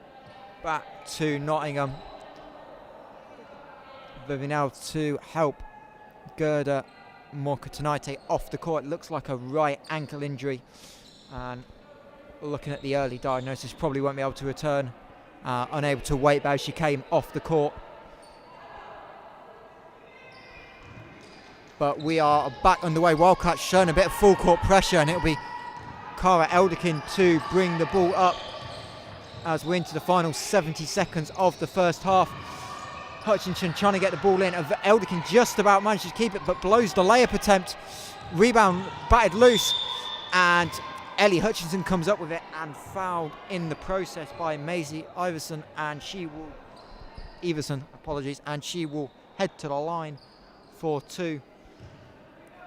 back to Nottingham. They've been able to help Gerda Palatinates off the court. It looks like a right ankle injury, and looking at the early diagnosis, probably won't be able to return. Unable to wait as she came off the court. But we are back underway. Wildcats showing a bit of full court pressure, and it'll be Cara Elderkin to bring the ball up as we're into the final 70 seconds of the first half. Hutchinson trying to get the ball in. Elderkin just about manages to keep it, but blows the layup attempt. Rebound batted loose, and Ellie Hutchinson comes up with it and fouled in the process by Maisie Iverson, and she will head to the line for two.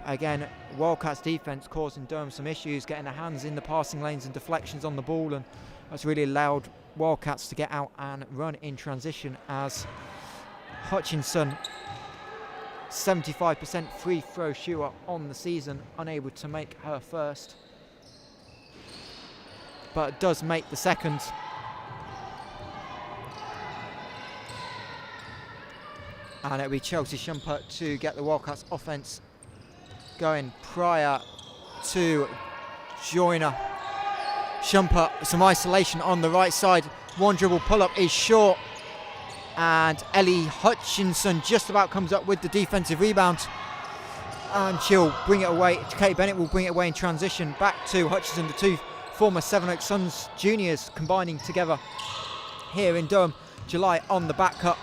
Again, Wildcats defence causing Durham some issues, getting their hands in the passing lanes and deflections on the ball, and that's really allowed Wildcats to get out and run in transition, as Hutchinson, 75% free throw shooter on the season, unable to make her first, but does make the second. And it'll be Chelsea Shumpert to get the Wildcats offence going prior to Joyner. Shumpert, some isolation on the right side. One dribble pull-up is short, and Ellie Hutchinson just about comes up with the defensive rebound, and she'll bring it away. Kate Bennett will bring it away in transition. Back to Hutchinson, the two former Sevenoaks Suns juniors combining together here in Durham. July on the back cut.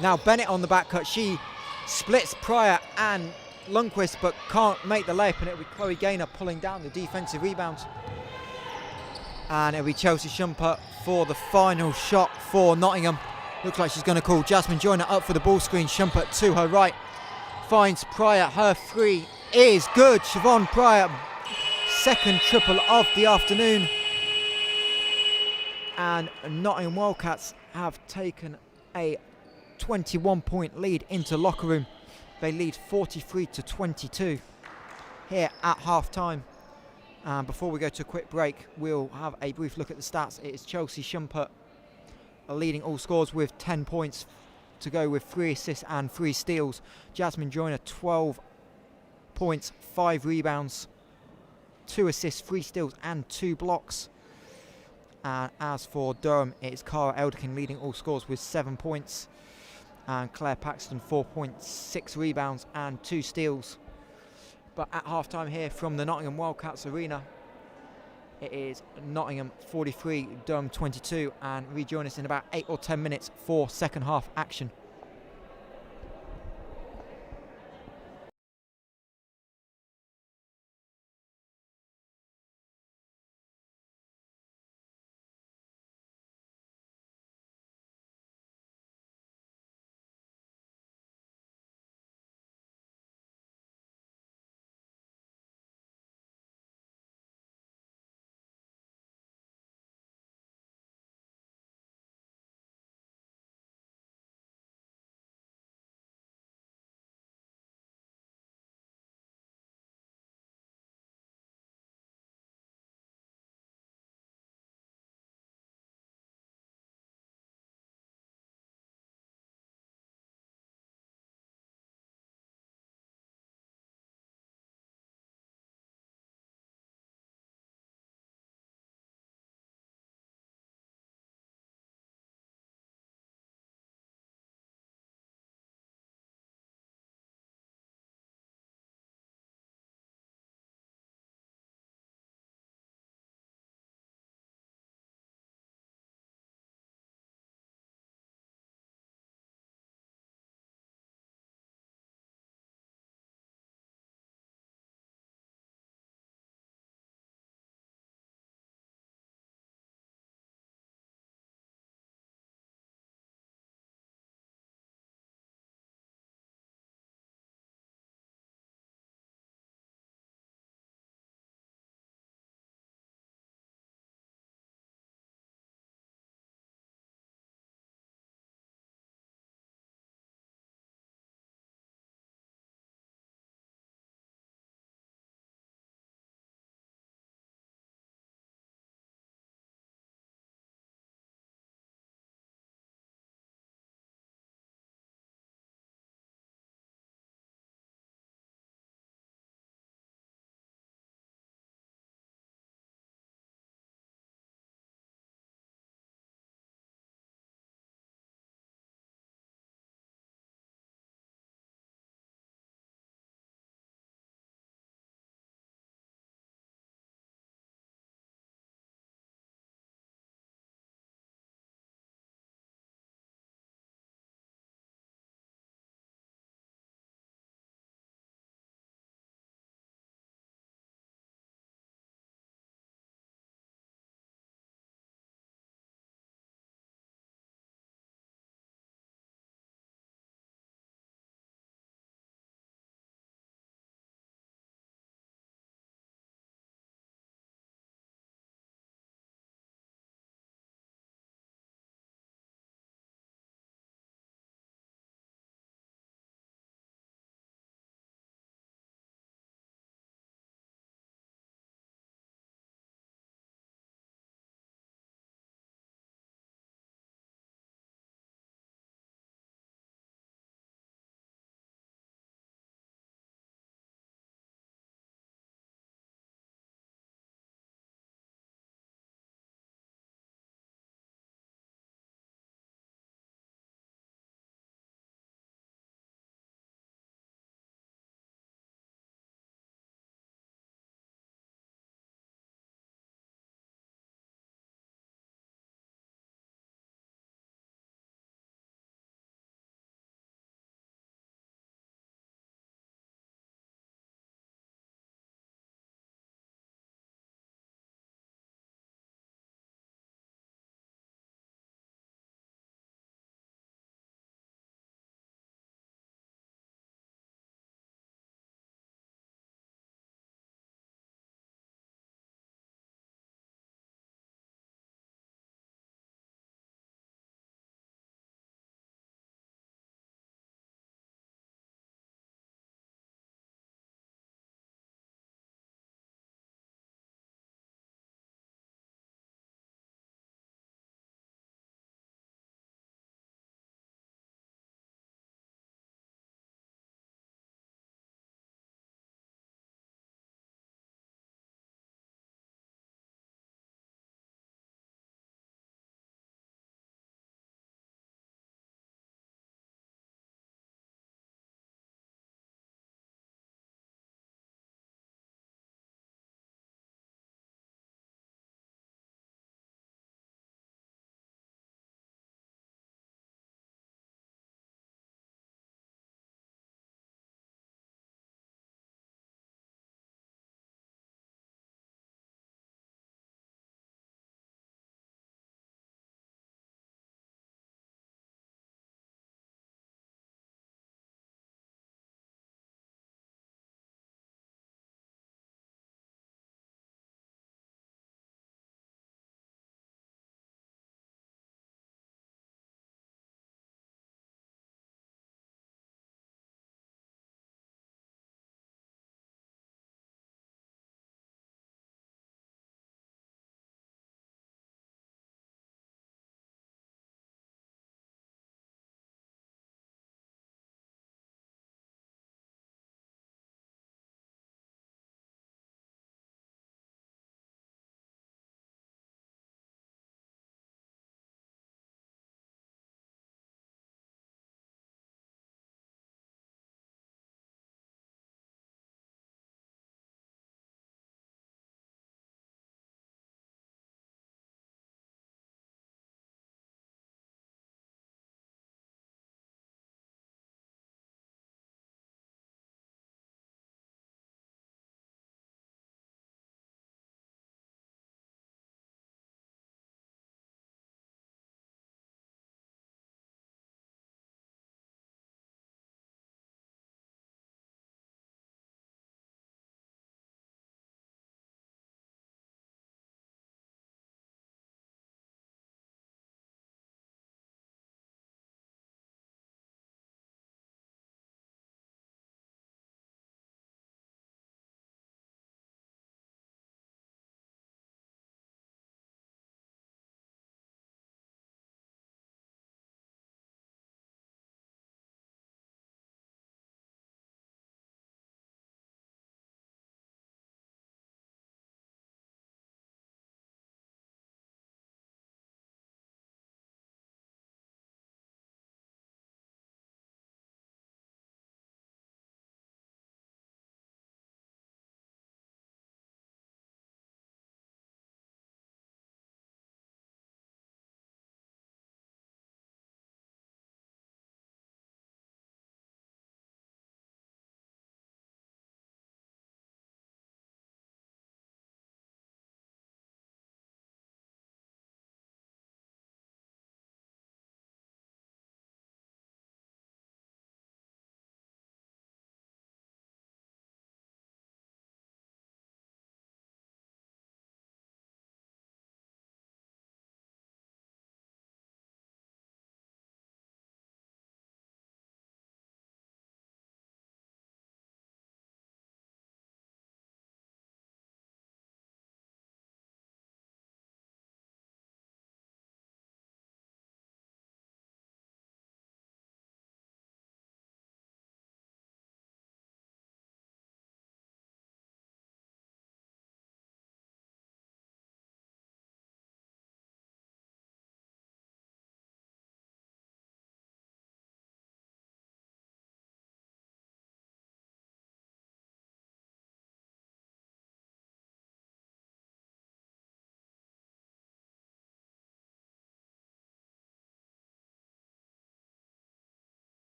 Now Bennett on the back cut. She splits Pryor and Lundqvist, but can't make the layup, and it'll be Chloe Gaynor pulling down the defensive rebound. And it'll be Chelsea Shumpert for the final shot for Nottingham. Looks like she's going to call Jasmine Joyner up for the ball screen. Shumpert to her right, finds Pryor. Her three is good. Siobhan Pryor, second triple of the afternoon. And Nottingham Wildcats have taken a 21-point lead into locker room. They lead 43-22 here at half time. And before we go to a quick break, we'll have a brief look at the stats. It is Chelsea Shumpert leading all scores with 10 points to go, with 3 assists and 3 steals. Jasmine Joyner, 12 points, 5 rebounds, 2 assists, 3 steals and 2 blocks. And as for Durham, it's Cara Elderkin leading all scores with 7 points, and Claire Paxton 4 points, 6 rebounds and 2 steals. But at half-time here from the Nottingham Wildcats arena, it is Nottingham 43, Durham 22, and rejoin us in about 8 or 10 minutes for second half action.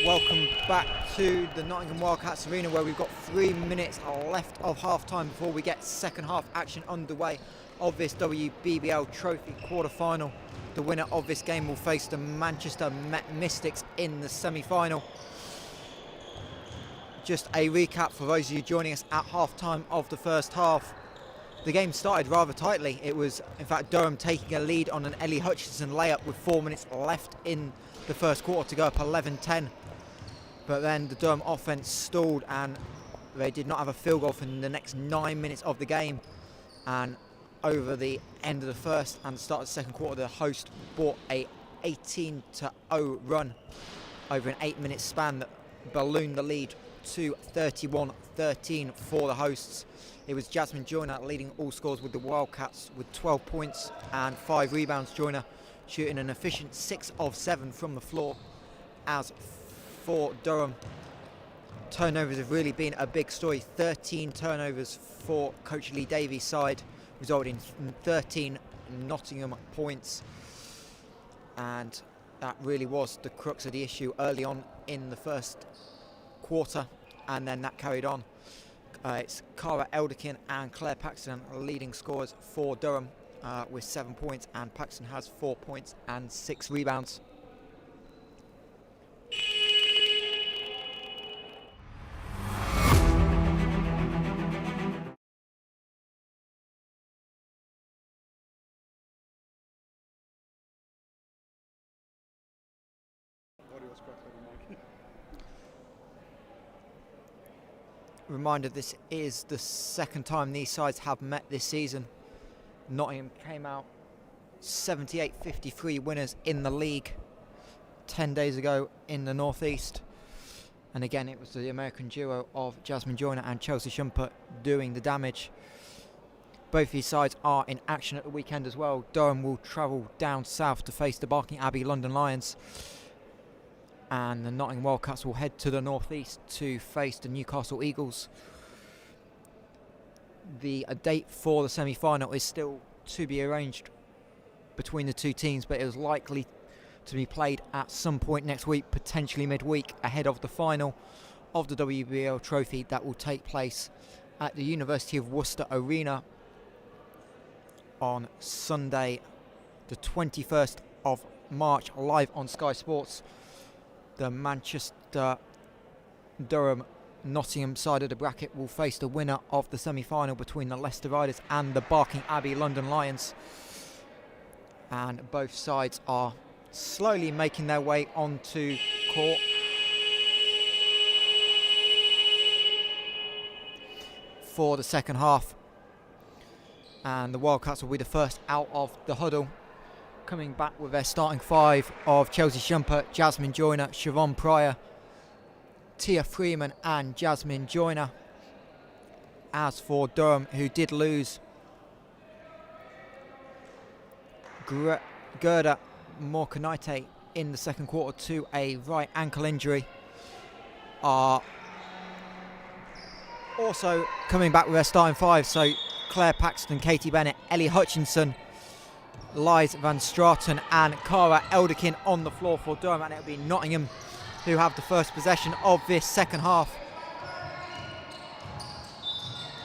welcome back to the Nottingham Wildcats arena, where we've got 3 minutes left of half time before we get second half action underway of this WBBL Trophy quarter-final. The winner of this game will face the Manchester Mystics in the semi-final. Just a recap for those of you joining us at half time of the first half. The game started rather tightly. It was, in fact, Durham taking a lead on an Ellie Hutchinson layup with 4 minutes left in the first quarter to go up 11-10. But then the Durham offense stalled and they did not have a field goal for the next 9 minutes of the game. And over the end of the first and the start of the second quarter, the host brought a 18-0 run over an 8-minute span that ballooned the lead to 31-13 for the hosts. It was Jasmine Joyner leading all scores with the Wildcats with 12 points and 5 rebounds. Joyner shooting an efficient 6 of 7 from the floor. As for Durham, turnovers have really been a big story. 13 turnovers for Coach Lee Davies' side, resulting in 13 Nottingham points. And that really was the crux of the issue early on in the first quarter, and then that carried on. It's Cara Elderkin and Claire Paxton leading scorers for Durham with 7 points, and Paxton has 4 points and 6 rebounds. Reminder, this is the second time these sides have met this season. Nottingham came out 78-53 winners in the league 10 days ago in the Northeast. And again, it was the American duo of Jasmine Joyner and Chelsea Shumpert doing the damage. Both these sides are in action at the weekend as well. Durham will travel down south to face the Barking Abbey London Lions. And the Nottingham Wildcats will head to the northeast to face the Newcastle Eagles. The date for the semi-final is still to be arranged between the two teams, but it is likely to be played at some point next week, potentially midweek, ahead of the final of the WBBL Trophy that will take place at the University of Worcester Arena on Sunday, the 21st of March, live on Sky Sports. The Manchester Durham Nottingham side of the bracket will face the winner of the semi-final between the Leicester Riders and the Barking Abbey London Lions. And both sides are slowly making their way onto court. For the second half. And the Wildcats will be the first out of the huddle, coming back with their starting five of Chelsea Shumpert, Jasmine Joyner, Siobhan Pryor, Tia Freeman and Jasmine Joyner. As for Durham, who did lose Gerda Morkanaite in the second quarter to a right ankle injury, are also coming back with their starting five. So Claire Paxton, Katie Bennett, Ellie Hutchinson, Liz Van Straten and Cara Elderkin on the floor for Durham, and it'll be Nottingham who have the first possession of this second half.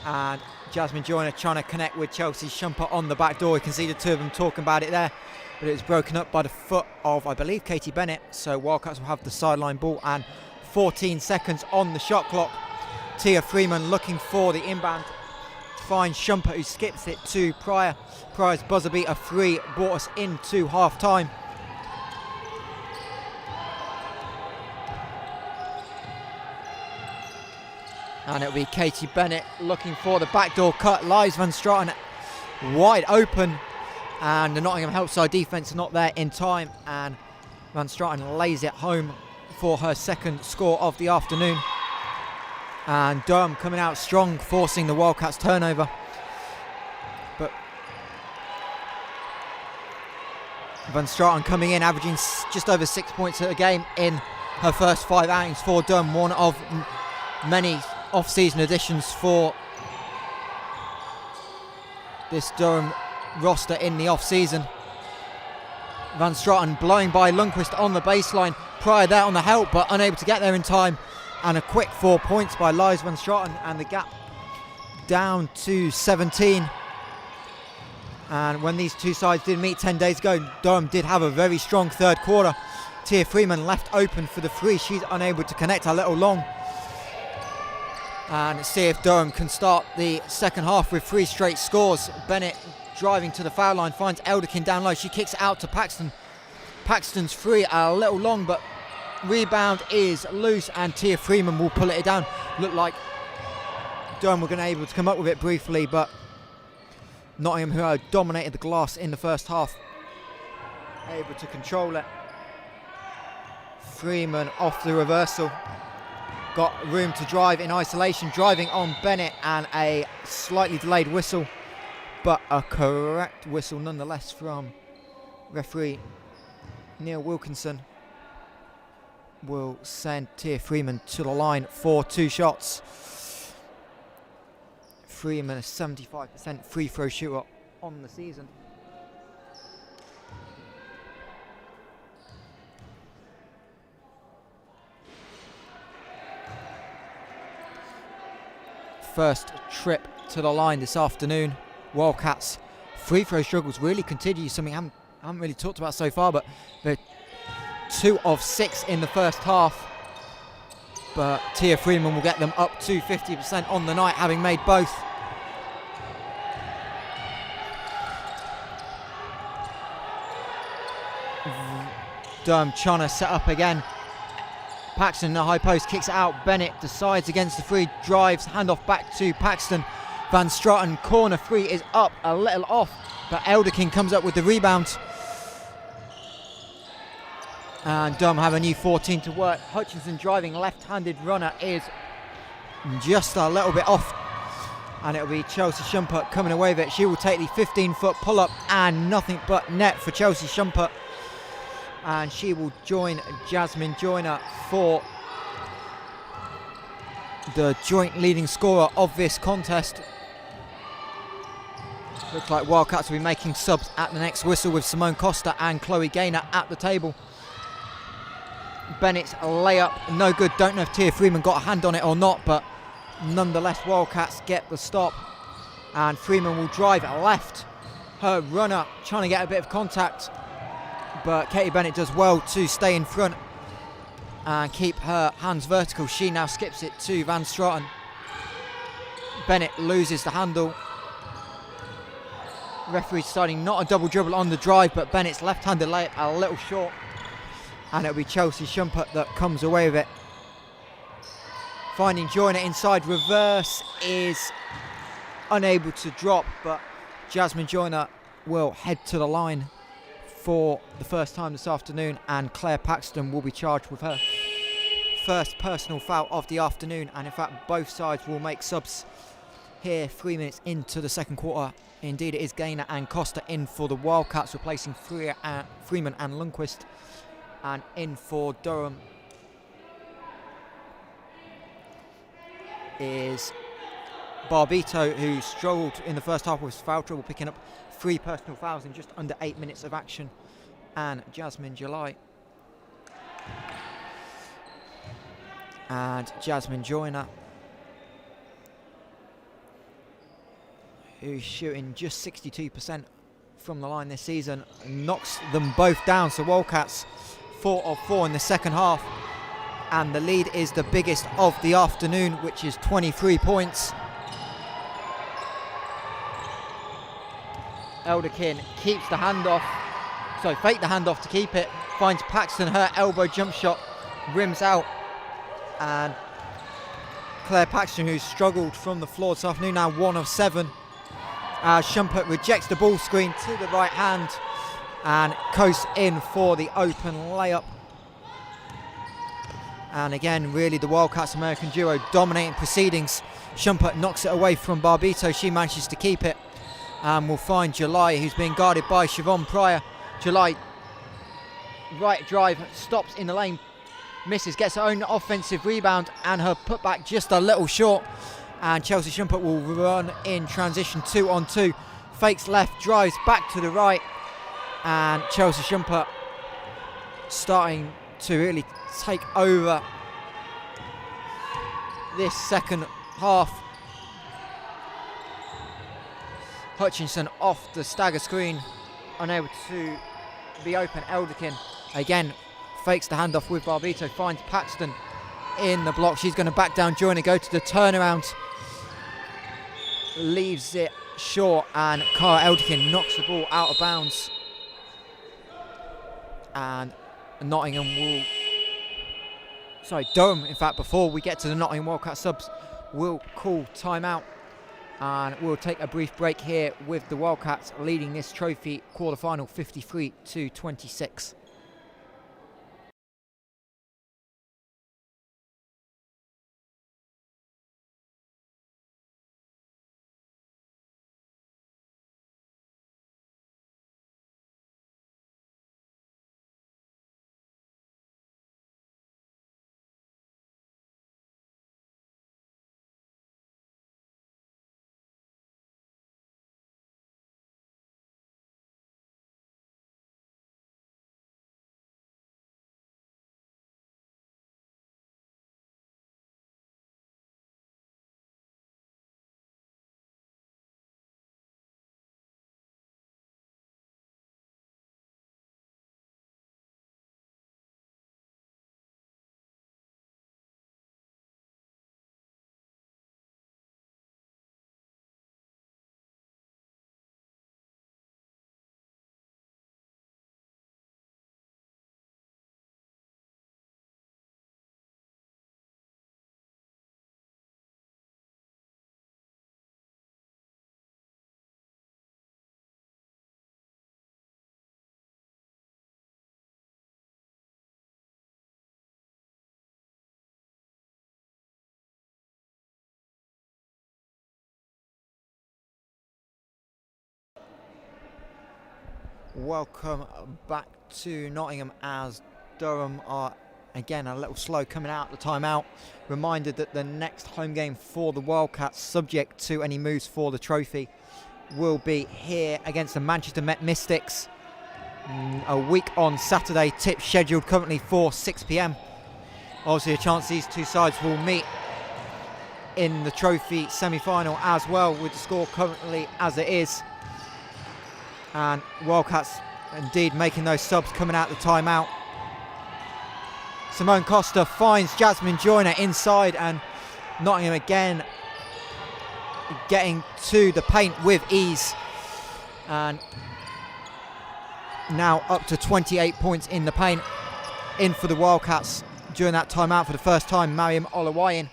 And Jasmine Joyner trying to connect with Chelsea Shumpert on the back door. You can see the two of them talking about it there, but it was broken up by the foot of, I believe, Katie Bennett. So Wildcats will have the sideline ball and 14 seconds on the shot clock. Tia Freeman looking for the inbound, finds Shumpert, who skips it to Pryor. Pryor's buzzer beater 3 brought us into half time. And it'll be Katie Bennett looking for the backdoor cut. Liz Van Straten wide open, and the Nottingham help side defence not there in time, and Van Straten lays it home for her second score of the afternoon. And Durham coming out strong, forcing the Wildcats turnover. But Van Straten coming in, averaging just over 6 points a game in her first 5 outings for Durham. One of many off-season additions for this Durham roster in the off-season. Van Straten blowing by Lundqvist on the baseline. Pryor there on the help, but unable to get there in time. And a quick 4 points by Lies van Straten, and the gap down to 17. And when these two sides did meet 10 days ago, Durham did have a very strong third quarter. Tia Freeman left open for the three. She's unable to connect, a little long. And see if Durham can start the second half with 3 straight scores. Bennett driving to the foul line, finds Elderkin down low. She kicks it out to Paxton. Paxton's free, a little long, but rebound is loose, and Tia Freeman will pull it down. Looked like Durham were going to be able to come up with it briefly, but Nottingham, who had dominated the glass in the first half, able to control it. Freeman off the reversal. Got room to drive in isolation, driving on Bennett, and a slightly delayed whistle, but a correct whistle nonetheless from referee Neil Wilkinson. Will send Tia Freeman to the line for 2 shots. Freeman, a 75% free throw shooter on the season. First trip to the line this afternoon. Wildcats free throw struggles really continue, something I haven't really talked about so far, but they're 2 of 6 in the first half. But Tia Freeman will get them up to 50% on the night, having made both. Durham trying to set up again. Paxton in the high post, kicks it out. Bennett decides against the free, drives, handoff back to Paxton. Van Straten, corner 3 is up, a little off, but Elderkin comes up with the rebound. And Durham have a new 14 to work. Hutchinson driving, left-handed runner is just a little bit off. And it'll be Chelsea Shumpert coming away with it. She will take the 15-foot pull-up, and nothing but net for Chelsea Shumpert. And she will join Jasmine Joyner for the joint leading scorer of this contest. Looks like Wildcats will be making subs at the next whistle, with Simone Costa and Chloe Gaynor at the table. Bennett's layup, no good. Don't know if Tia Freeman got a hand on it or not, but nonetheless Wildcats get the stop. And Freeman will drive left. Her runner trying to get a bit of contact, but Katie Bennett does well to stay in front and keep her hands vertical. She now skips it to Van Straten. Bennett loses the handle. Referee deciding not a double dribble on the drive, but Bennett's left-handed layup a little short. And it'll be Chelsea Shumpert that comes away with it. Finding Joyner inside, reverse is unable to drop, but Jasmine Joyner will head to the line for the first time this afternoon, and Claire Paxton will be charged with her first personal foul of the afternoon. And in fact, both sides will make subs here 3 minutes into the second quarter. Indeed, it is Gaynor and Costa in for the Wildcats, replacing Freeman and Lundqvist. And in for Durham is Barbito, who struggled in the first half with foul trouble, picking up 3 personal fouls in just under 8 minutes of action. And Jasmine July. And Jasmine Joyner, who's shooting just 62% from the line this season, knocks them both down. So Wildcats 4 of 4 in the second half, and the lead is the biggest of the afternoon, which is 23 points. Elderkin keeps the handoff, so fake the handoff to keep it, finds Paxton, her elbow jump shot rims out, and Claire Paxton, who's struggled from the floor this afternoon, now 1 of 7. Shumpert rejects the ball screen to the right hand and coasts in for the open layup. And again, really the Wildcats American duo dominating proceedings. Shumpert knocks it away from Barbito. She manages to keep it. And we'll find July, who's being guarded by Siobhan Pryor. July, right drive, stops in the lane, misses, gets her own offensive rebound, and her putback just a little short. And Chelsea Shumpert will run in transition 2-on-2. Fakes left, drives back to the right. And Chelsea Shumpert starting to really take over this second half. Hutchinson off the stagger screen, unable to be open. Elderkin again fakes the handoff with Barbito, finds Paxton in the block. She's going to back down Joyner, go to the turnaround, leaves it short, and Cara Elderkin knocks the ball out of bounds. And Durham, in fact, before we get to the Nottingham Wildcats subs, will call timeout, and we'll take a brief break here with the Wildcats leading this trophy quarter-final 53-26. Welcome back to Nottingham, as Durham are again a little slow coming out the timeout. Reminded that the next home game for the Wildcats, subject to any moves for the trophy, will be here against the Manchester Met Mystics a week on Saturday. Tip scheduled currently for 6 p.m. Obviously a chance these two sides will meet in the trophy semi-final as well, with the score currently as it is. And Wildcats indeed making those subs coming out the timeout. Simone Costa finds Jasmine Joyner inside, and Nottingham again getting to the paint with ease. And now up to 28 points in the paint. In for the Wildcats during that timeout for the first time, Mariam Olawayin,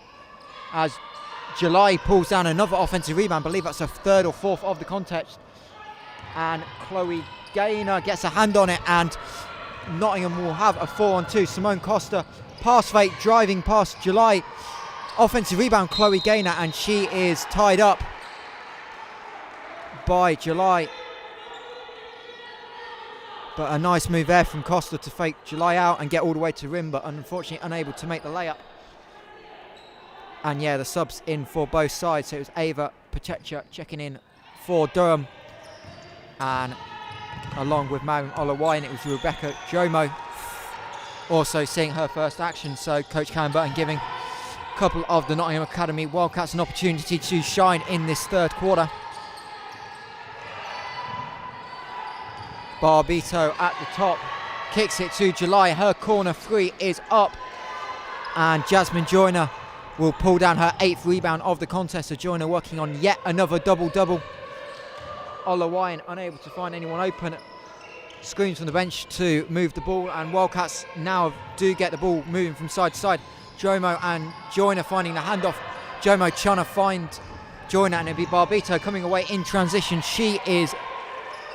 as July pulls down another offensive rebound. I believe that's her third or fourth of the contest. And Chloe Gaynor gets a hand on it, and Nottingham will have a 4-on-2. Simone Costa pass fake, driving past July. Offensive rebound, Chloe Gaynor, and she is tied up by July. But a nice move there from Costa to fake July out and get all the way to rim, but unfortunately unable to make the layup. And yeah, the subs in for both sides. So it was Ava Pachecha checking in for Durham, and along with Mariam Olawayin, it was Rebecca Jomo also seeing her first action. So Coach Callum Burton giving a couple of the Nottingham Academy Wildcats an opportunity to shine in this third quarter. Barbito at the top, kicks it to July. Her corner three is up, and Jasmine Joyner will pull down her 8th rebound of the contest. So Joyner working on yet another double-double. Olawayin unable to find anyone open. Screams from the bench to move the ball, and Wildcats now do get the ball moving from side to side. Jomo and Joyner finding the handoff. Jomo trying to find Joyner, and it'll be Barbito coming away in transition. She is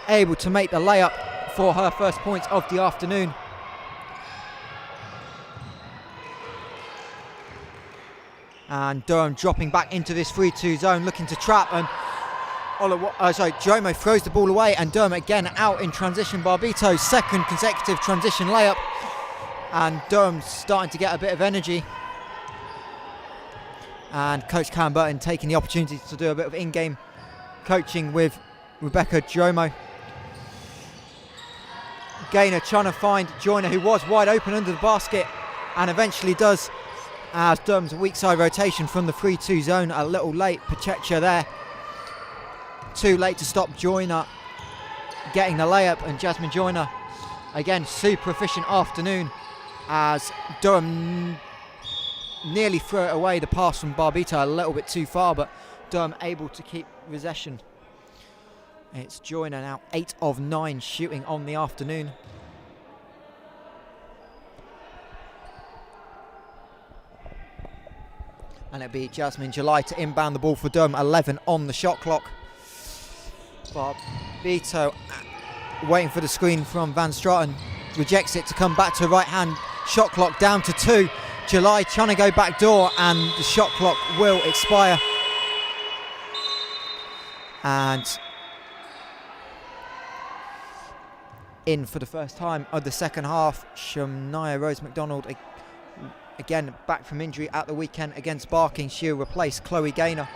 able to make the layup for her first points of the afternoon. And Durham dropping back into this 3-2 zone, looking to trap, and Jomo throws the ball away, and Durham again out in transition. Barbito's second consecutive transition layup, and Durham's starting to get a bit of energy. And Coach Callum Burton taking the opportunity to do a bit of in-game coaching with Rebecca Jomo. Gaynor trying to find Joyner, who was wide open under the basket, and eventually does, as Durham's weak side rotation from the 3-2 zone. A little late, Pachecha there. Too late to stop Joyner getting the layup, and Jasmine Joyner, again, super efficient afternoon as Durham nearly threw it away. The pass from Barbito a little bit too far, but Durham able to keep possession. It's Joyner now 8 of 9 shooting on the afternoon. And it'll be Jasmine July to inbound the ball for Durham. 11 on the shot clock. Barbito waiting for the screen from Van Straten. Rejects it to come back to right hand. Shot clock down to 2. July trying to go back door, and the shot clock will expire. And in for the first time of the second half, Shania Rose McDonald, again back from injury at the weekend against Barking. She'll replace Chloe Gaynor.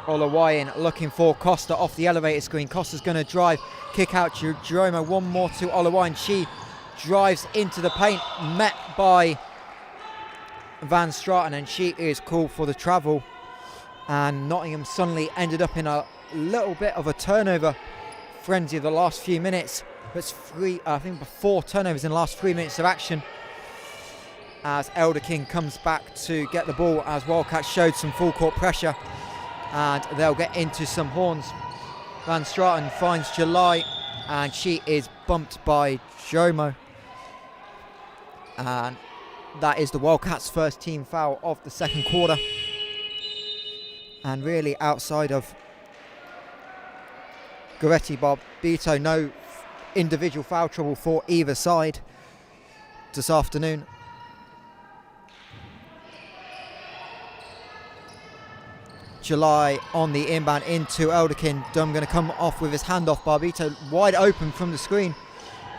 Olawayan looking for Costa off the elevator screen. Costa's going to drive, kick out to Jerome. One more to Olawayan. She drives into the paint, met by Van Straten, and she is called for the travel. And Nottingham suddenly ended up in a little bit of a turnover frenzy of the last few minutes. It's I think 4 turnovers in the last 3 minutes of action, as Elder King comes back to get the ball, as Wildcats showed some full court pressure, and they'll get into some horns. Van Straten finds July, and she is bumped by Jomo, and that is the Wildcats' first team foul of the second quarter. And really, outside of Goretti, Barbito, no individual foul trouble for either side this afternoon. July on the inbound into Elderkin. Durham going to come off with his handoff. Barbito wide open from the screen.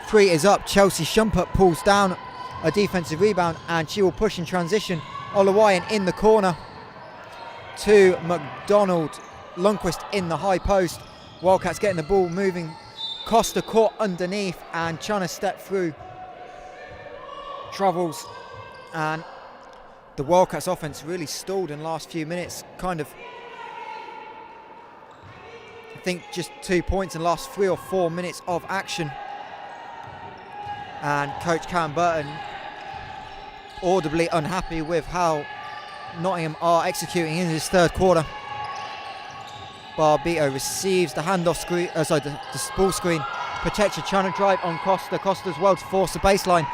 3 is up. Chelsea Shumpert pulls down a defensive rebound, and she will push in transition. Olawayan in the corner to McDonald. Lundqvist in the high post. Wildcats getting the ball moving. Costa caught underneath and trying to step through. Travels, and the Wildcats offense really stalled in the last few minutes. Kind of, I think, just 2 points in the last 3 or 4 minutes of action. And Coach Cam Burton audibly unhappy with how Nottingham are executing in this third quarter. Barbito receives the handoff screen, the ball screen. Pachecha trying to drive on Costa. Costa as well to force the baseline,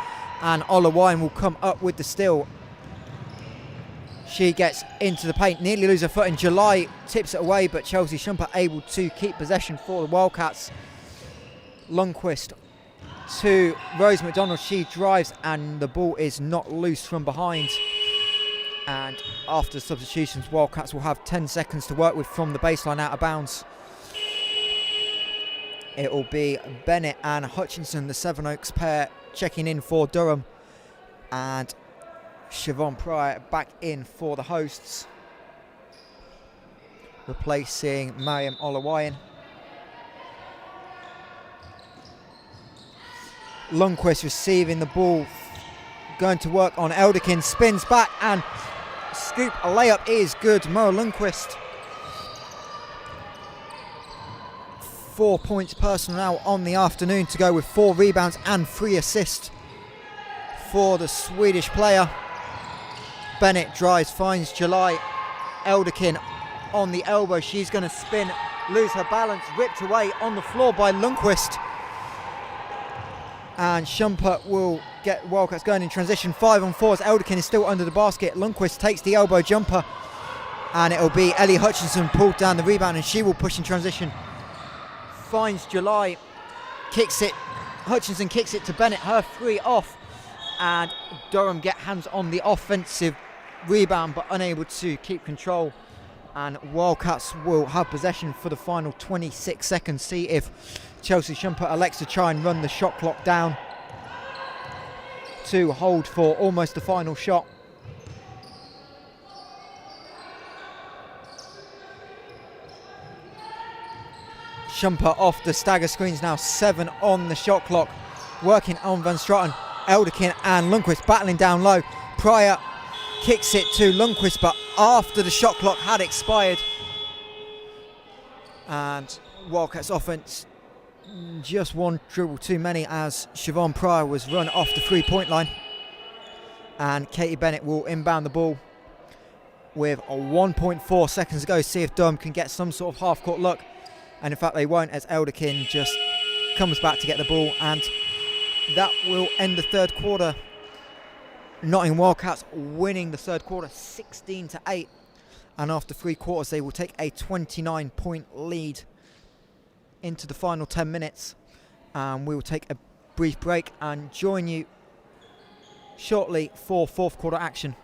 and Olawayan will come up with the steal. She gets into the paint, nearly loses her foot, and July tips it away, but Chelsea Shumpert able to keep possession for the Wildcats. Lundqvist to Rose McDonald. She drives, and the ball is not loose from behind. And after substitutions, Wildcats will have 10 seconds to work with from the baseline out of bounds. It will be Bennett and Hutchinson, the Sevenoaks pair, checking in for Durham, and Siobhan Pryor back in for the hosts, replacing Mariam Olawayan. Lundqvist receiving the ball, going to work on Elderkin, spins back and scoop, a layup is good. Mo Lundqvist, 4 points personal now on the afternoon, to go with 4 rebounds and 3 assists for the Swedish player. Bennett drives, finds July. Elderkin on the elbow. She's going to spin, lose her balance, ripped away on the floor by Lundqvist. And Shumpert will get Wildcats going in transition. 5 on 4 as Elderkin is still under the basket. Lundqvist takes the elbow jumper, and it'll be Ellie Hutchinson pulled down the rebound, and she will push in transition. Finds July, kicks it. Hutchinson kicks it to Bennett, her 3 off, and Durham get hands on the offensive rebound but unable to keep control, and Wildcats will have possession for the final 26 seconds. See if Chelsea Shumpert elects to try and run the shot clock down to hold for almost the final shot. Shumpert off the stagger screens now, 7 on the shot clock, working on Van Straten. Elderkin and Lundqvist battling down low. Pryor kicks it to Lundqvist, but after the shot clock had expired. And Wildcats offense just one dribble too many as Siobhan Pryor was run off the 3-point line. And Katie Bennett will inbound the ball with 1.4 seconds to go, see if Durham can get some sort of half-court look. And in fact they won't, as Elderkin just comes back to get the ball, and that will end the third quarter. Nottingham Wildcats winning the third quarter 16-8, and after 3 quarters they will take a 29-point lead into the final 10 minutes. We will take a brief break and join you shortly for fourth quarter action.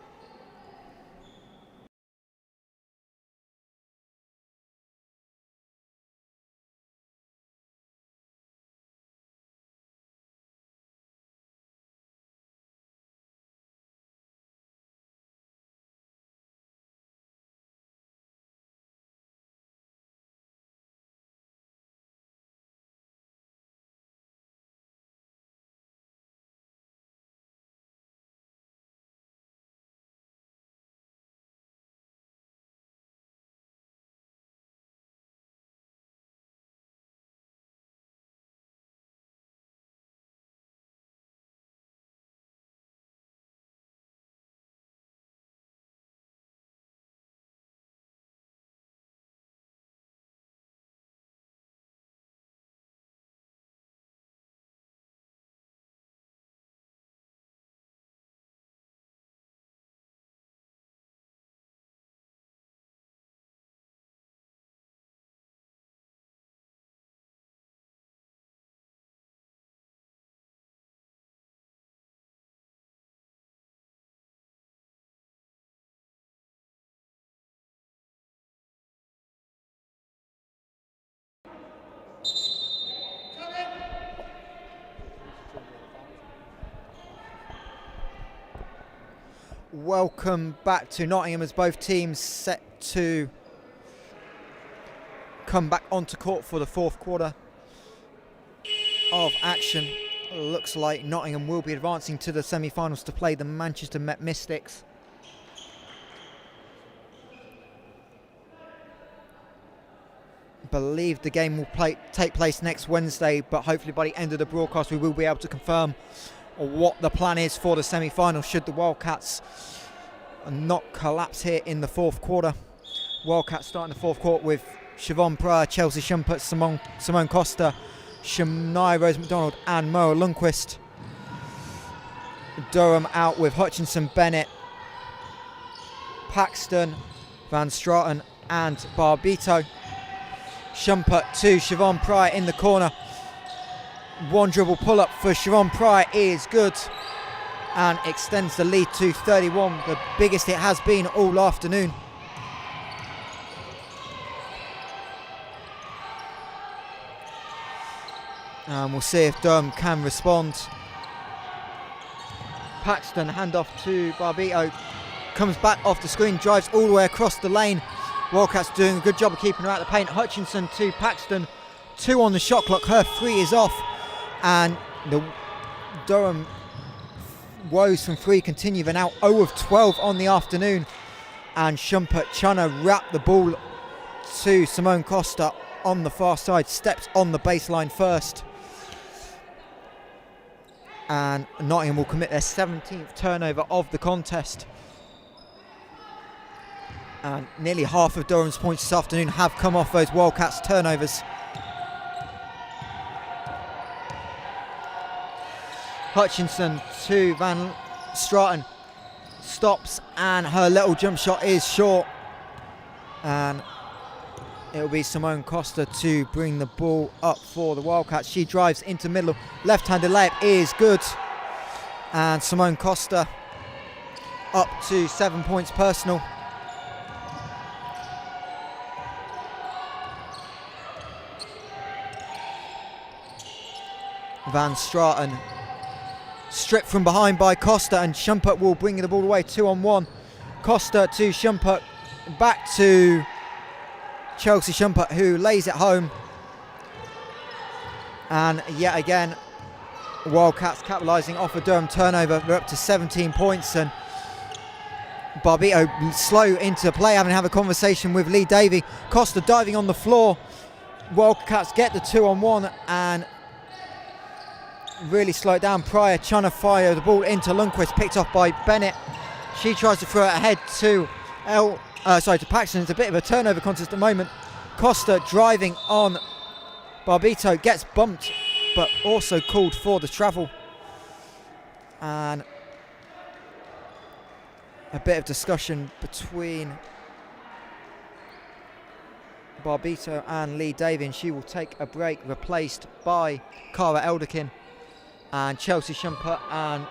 Welcome back to Nottingham as both teams set to come back onto court for the fourth quarter of action. Looks like Nottingham will be advancing to the semi-finals to play the Manchester Met Mystics. Believe the game will take place next Wednesday, but hopefully by the end of the broadcast we will be able to confirm what the plan is for the semi-final should the Wildcats not collapse here in the fourth quarter. Wildcats starting the fourth quarter with Siobhan Pryor, Chelsea Shumpert, Simone Costa, Shania Rose McDonald and Moa Lundqvist. Durham out with Hutchinson, Bennett, Paxton, Van Straten and Barbito. Shumpert to Siobhan Pryor in the corner. One dribble pull-up for Siobhan Pryor is good and extends the lead to 31, the biggest it has been all afternoon. And we'll see if Durham can respond. Paxton, handoff to Barbito, comes back off the screen, drives all the way across the lane. Wildcats doing a good job of keeping her out of the paint. Hutchinson to Paxton, 2 on the shot clock, her 3 is off. And the Durham woes from 3 continue. They're now 0 of 12 on the afternoon. And Shumpert trying to wrap the ball to Simone Costa on the far side. Steps on the baseline first. And Nottingham will commit their 17th turnover of the contest. And nearly half of Durham's points this afternoon have come off those Wildcats turnovers. Hutchinson to Van Straten, stops and her little jump shot is short, and it will be Simone Costa to bring the ball up for the Wildcats. She drives into middle, left-handed layup is good, and Simone Costa up to 7 points personal. Van Straten stripped from behind by Costa, and Shumpert will bring the ball away 2-on-1. Costa to Shumpert, back to Chelsea Shumpert, who lays it home. And yet again, Wildcats capitalising off a Durham turnover. They're up to 17 points, and Barbito slow into play, having to have a conversation with Lee Davey. Costa diving on the floor. Wildcats get the 2-on-1 and really slow it down. Pryor trying to fire the ball into Lundqvist, picked off by Bennett. She tries to throw it ahead to Paxton. It's a bit of a turnover contest at the moment. Costa driving on Barbito, gets bumped but also called for the travel. And a bit of discussion between Barbito and Lee Davey, and she will take a break, replaced by Cara Elderkin. And Chelsea Shumpert and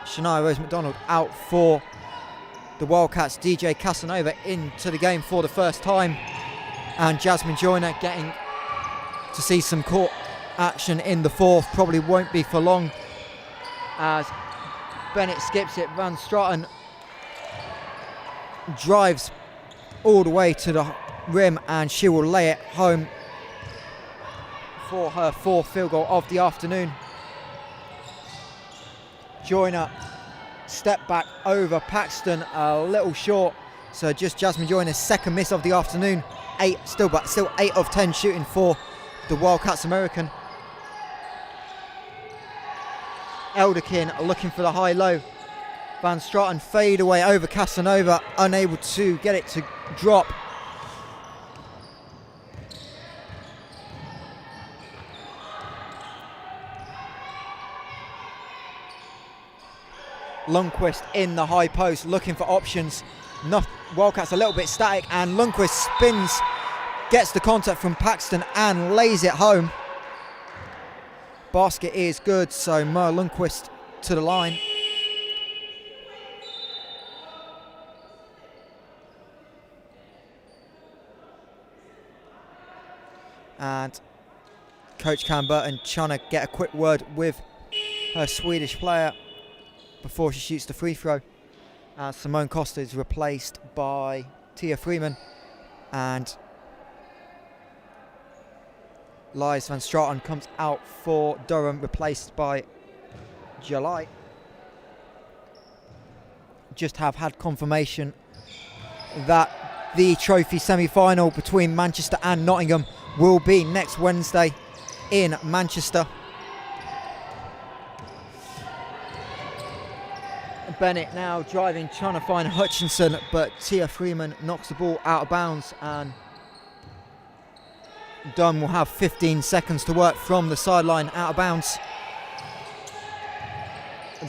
Shania Rose McDonald out for the Wildcats. DJ Casanova into the game for the first time, and Jasmine Joyner getting to see some court action in the fourth. Probably won't be for long as Bennett skips it. Van Straten drives all the way to the rim, and she will lay it home for her fourth field goal of the afternoon. Joyner step back over Paxton, a little short, so just Jasmine Joyner's second miss of the afternoon. Still 8 of 10 shooting for the Wildcats American. Elderkin looking for the high-low. Van Straten fade away over Casanova, unable to get it to drop. Lundqvist in the high post looking for options. Wildcats a little bit static, and Lundqvist spins, gets the contact from Paxton and lays it home. Basket is good, so Mer Lundqvist to the line. And Coach Cam Burton trying to get a quick word with her Swedish player before she shoots the free throw. Simone Costa is replaced by Tia Freeman, and Lies Van Straten comes out for Durham, replaced by July. Just have had confirmation that the trophy semi-final between Manchester and Nottingham will be next Wednesday in Manchester. Bennett now driving, trying to find Hutchinson, but Tia Freeman knocks the ball out of bounds, and Dunn will have 15 seconds to work from the sideline out of bounds.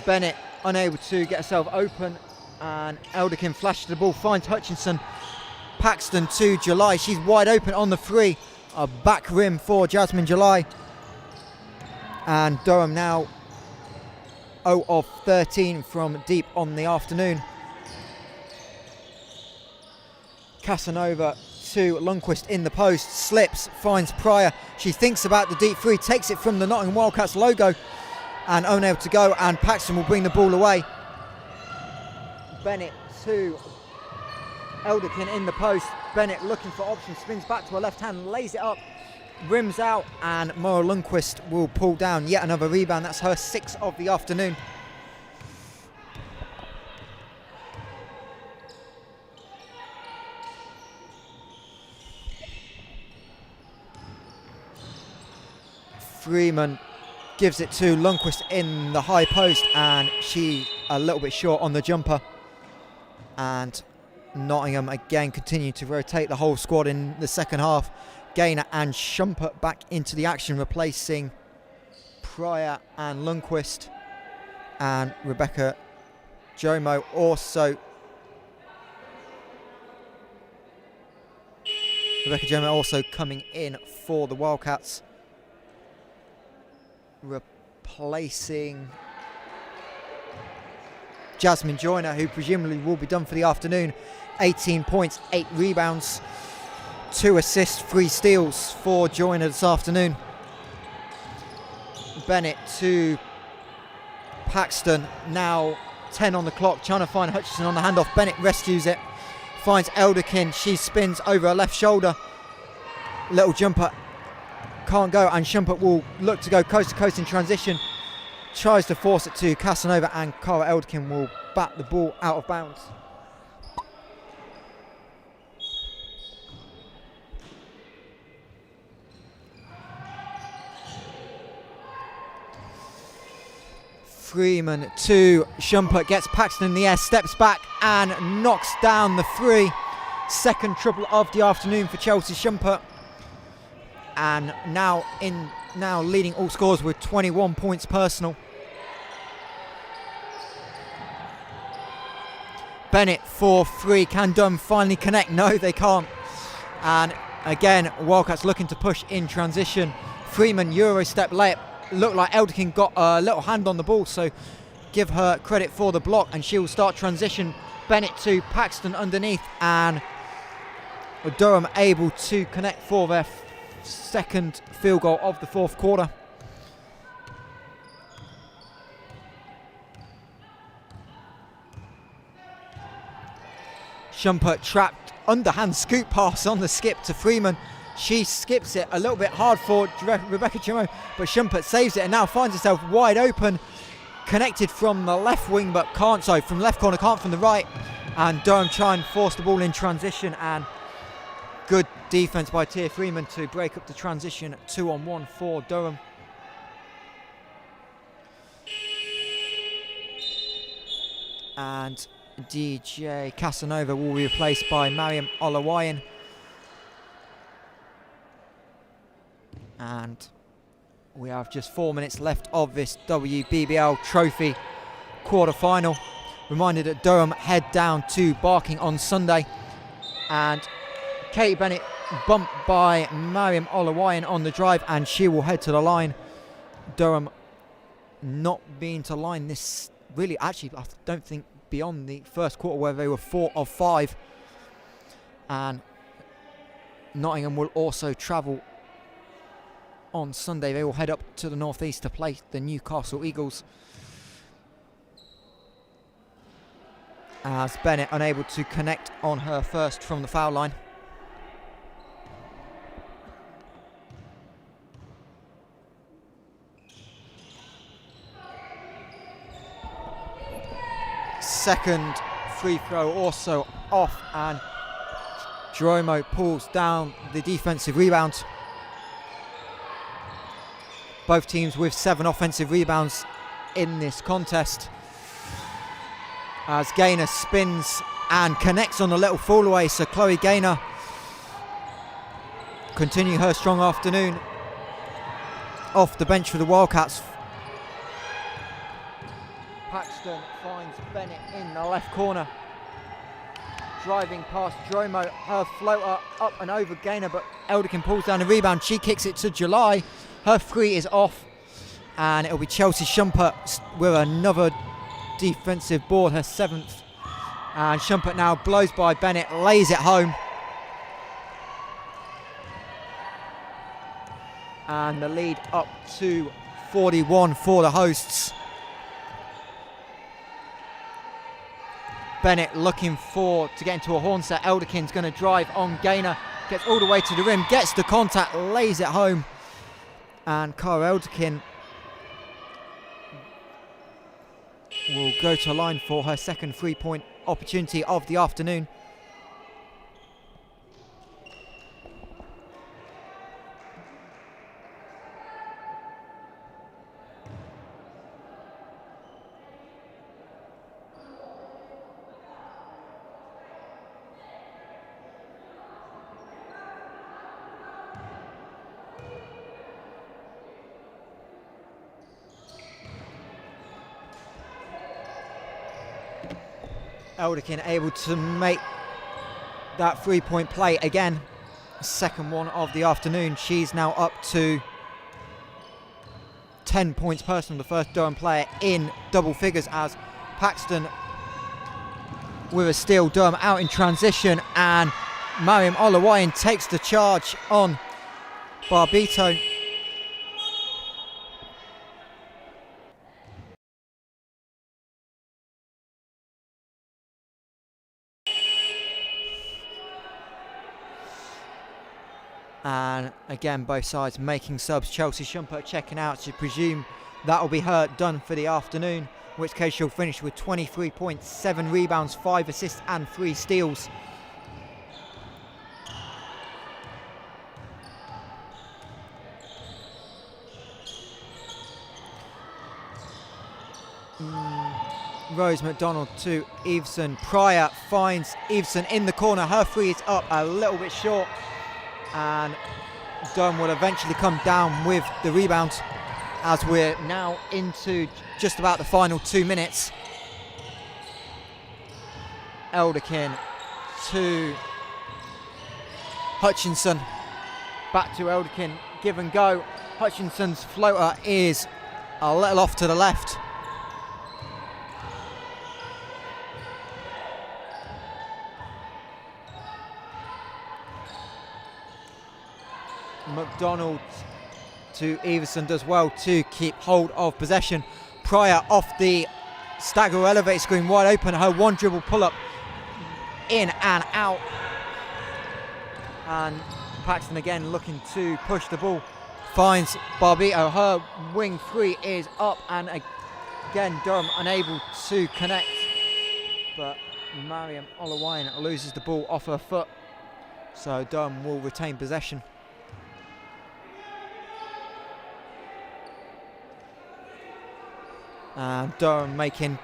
Bennett unable to get herself open, and Elderkin flashes the ball, finds Hutchinson. Paxton to July, she's wide open on the free. A back rim for Jasmine July. And Durham now 0 of 13 from deep on the afternoon. Casanova to Lundqvist in the post, slips, finds Pryor. She thinks about the deep three, takes it from the Nottingham Wildcats logo, and unable to go, and Paxton will bring the ball away. Bennett to Elderkin in the post. Bennett looking for options, spins back to her left hand, lays it up, rims out, and Mora Lundqvist will pull down yet another rebound. That's her 6th of the afternoon. Freeman gives it to Lundqvist in the high post, and she a little bit short on the jumper. And Nottingham again continue to rotate the whole squad in the second half. Gaynor and Shumpert back into the action, replacing Pryor and Lundqvist. And Rebecca Jomo also coming in for the Wildcats, replacing Jasmine Joyner, who presumably will be done for the afternoon. 18 points, 8 rebounds, 2 assists, 3 steals for Joyner this afternoon. Bennett to Paxton, now 10 on the clock, trying to find Hutchinson on the handoff. Bennett rescues it, finds Elderkin, she spins over her left shoulder. Little jumper can't go, and Shumpert will look to go coast to coast in transition. Tries to force it to Casanova, and Cara Elderkin will bat the ball out of bounds. Freeman to Shumpert, gets Paxton in the air, steps back and knocks down the three. Second triple of the afternoon for Chelsea Shumpert, and now leading all scores with 21 points personal. Bennett for three. Can Durham finally connect? No, they can't. And again, Wildcats looking to push in transition. Freeman Euro step layup. Looked like Elderkin got a little hand on the ball, so give her credit for the block, and she will start transition. Bennett to Paxton underneath, and Durham able to connect for their second field goal of the fourth quarter. Shumpert trapped, underhand scoop pass on the skip to Freeman. She skips it a little bit hard for Rebecca Chimo, but Shumpert saves it and now finds herself wide open. Connected from the left wing, but can't, sorry, from left corner, can't from the right. And Durham try and force the ball in transition, and good defense by Tia Freeman to break up the transition. 2-on-1 for Durham. And DJ Casanova will be replaced by Mariam Olawayan. And we have just 4 minutes left of this WBBL Trophy quarter-final. Reminded that Durham head down to Barking on Sunday. And Katie Bennett bumped by Mariam Olawayan on the drive, and she will head to the line. Durham not being to line this, really, actually, I don't think beyond the first quarter where they were 4 of 5. And Nottingham will also travel on Sunday. They will head up to the northeast to play the Newcastle Eagles. As Bennett unable to connect on her first from the foul line. Second free throw also off, and Dromo pulls down the defensive rebound. Both teams with 7 offensive rebounds in this contest. As Gaynor spins and connects on a little fall away, so Chloe Gaynor continuing her strong afternoon off the bench for the Wildcats. Paxton finds Bennett in the left corner. Driving past Dromo, her floater up and over Gaynor, but Elderkin pulls down the rebound. She kicks it to July. Her three is off, and it'll be Chelsea Shumpert with another defensive board, her 7th. And Shumpert now blows by Bennett, lays it home. And the lead up to 41 for the hosts. Bennett looking to get into a horn set. Elderkin's going to drive on Gaynor, gets all the way to the rim, gets the contact, lays it home. And Cara Elderkin will go to line for her second 3-point opportunity of the afternoon. Elderkin able to make that 3-point play again. Second one of the afternoon. She's now up to 10 points personal, the first Durham player in double figures, as Paxton with a steal. Durham out in transition, and Mariam Olawayan takes the charge on Barbito. And again, both sides making subs. Chelsea Shumpert checking out. So you presume that will be her done for the afternoon, in which case she'll finish with 23 points, 7 rebounds, 5 assists and 3 steals. Rose McDonald to Everson. Pryor finds Everson in the corner. Her three is up a little bit short, and Durham will eventually come down with the rebound as we're now into just about the final 2 minutes. Elderkin to Hutchinson. Back to Elderkin. Give and go. Hutchinson's floater is a little off to the left. McDonald to Everson does well to keep hold of possession. Pryor off the stagger elevator screen, wide open. Her one dribble pull up, in and out. And Paxton again looking to push the ball. Finds Barbito. Her wing three is up, and again Durham unable to connect. But Mariam Olawayan loses the ball off her foot, so Durham will retain possession. And Durham making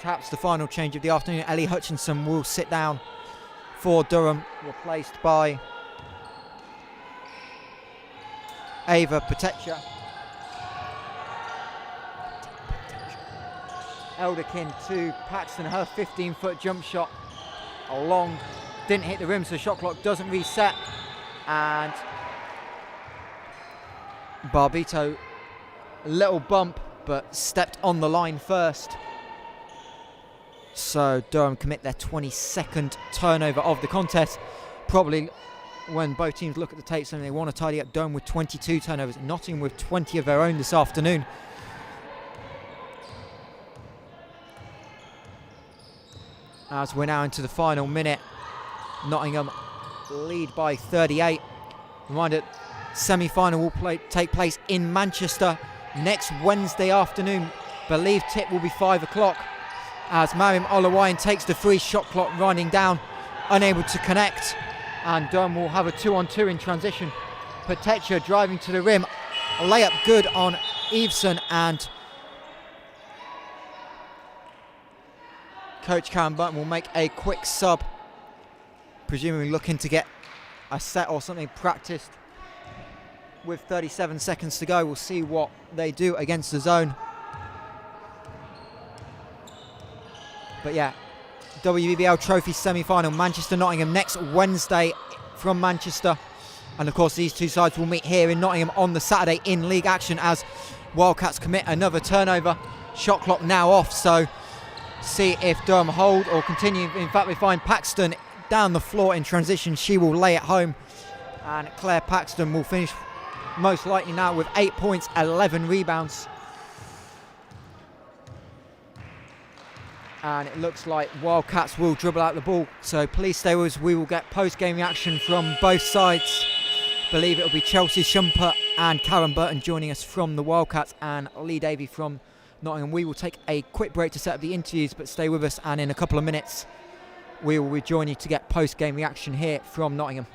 perhaps the final change of the afternoon. Ellie Hutchinson will sit down for Durham, replaced by Ava Patecha. Elderkin to Paxton. Her 15-foot jump shot along, didn't hit the rim, so shot clock doesn't reset. And Barbito, a little bump, but stepped on the line first. So Durham commit their 22nd turnover of the contest. Probably when both teams look at the tape, something they want to tidy up. Durham with 22 turnovers, Nottingham with 20 of their own this afternoon. As we're now into the final minute, Nottingham lead by 38. Reminder, semi-final will take place in Manchester next Wednesday afternoon. Believe tip will be 5 o'clock as Mariam Olawayan takes the free, shot clock running down, unable to connect, and Durham will have a 2-on-2 in transition. Patecha driving to the rim, a layup good on Everson, and Coach Karen Burton will make a quick sub, presumably looking to get a set or something practiced. With 37 seconds to go, we'll see what they do against the zone. But yeah, WBBL Trophy semi-final, Manchester Nottingham next Wednesday from Manchester. And of course these two sides will meet here in Nottingham on the Saturday in league action as Wildcats commit another turnover. Shot clock now off, so see if Durham hold or continue. In fact, we find Paxton down the floor in transition. She will lay it home, and Claire Paxton will finish most likely now with 8 points, 11 rebounds. And it looks like Wildcats will dribble out the ball, so please stay with us. We will get post-game reaction from both sides. Believe it will be Chelsea Shumpert and Karen Burton joining us from the Wildcats, and Lee Davey from Nottingham. We will take a quick break to set up the interviews, but stay with us, and in a couple of minutes we will rejoin you to get post-game reaction here from Nottingham.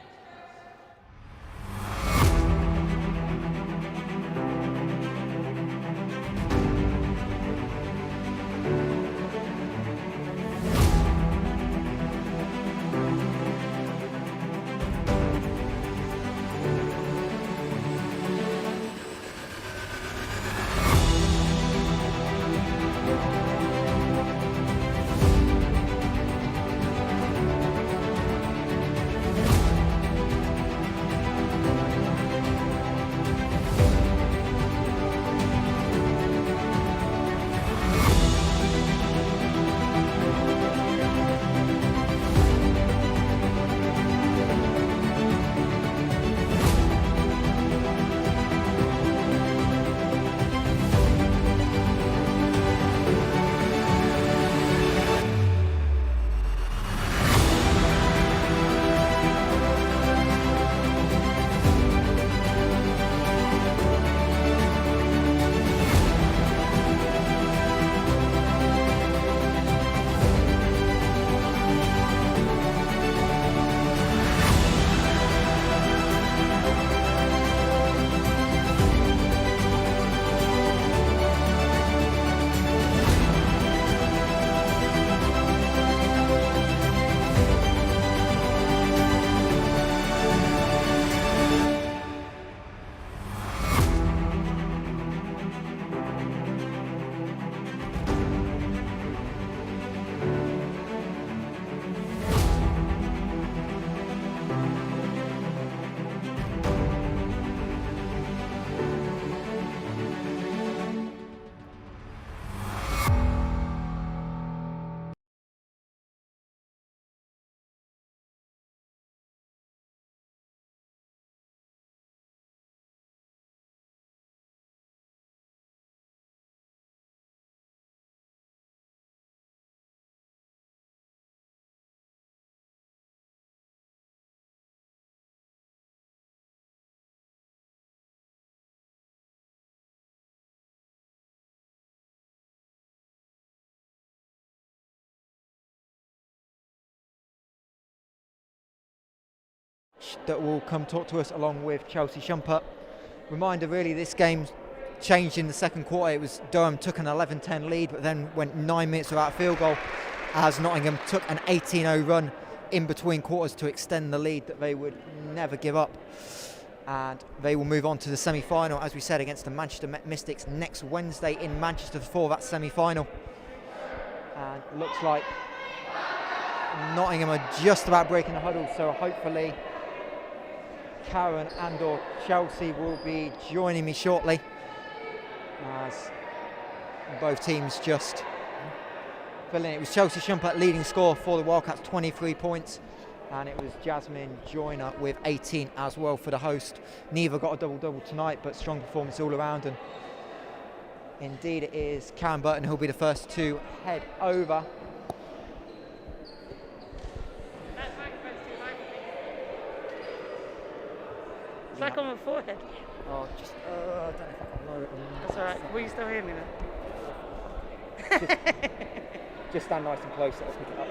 that will come talk to us along with Chelsea Shumpert. Reminder, really, this game changed in the second quarter. It was Durham took an 11-10 lead, but then went 9 minutes without a field goal as Nottingham took an 18-0 run in between quarters to extend the lead that they would never give up. And they will move on to the semi-final, as we said, against the Manchester Mystics next Wednesday in Manchester for that semi-final. And it looks like Nottingham are just about breaking the huddle, so hopefully Karen and or Chelsea will be joining me shortly as both teams just filling. It was Chelsea Shumpert leading score for the Wildcats, 23 points, and it was Jasmine Joyner with 18 as well for the host. Neither got a double-double tonight, but strong performance all around, and indeed it is Karen Burton who'll be the first to head over. It's like on my forehead. Oh, just, I don't know if I can lower it. That's alright. Will you still hear me then? Just stand nice and close, I'll pick it up.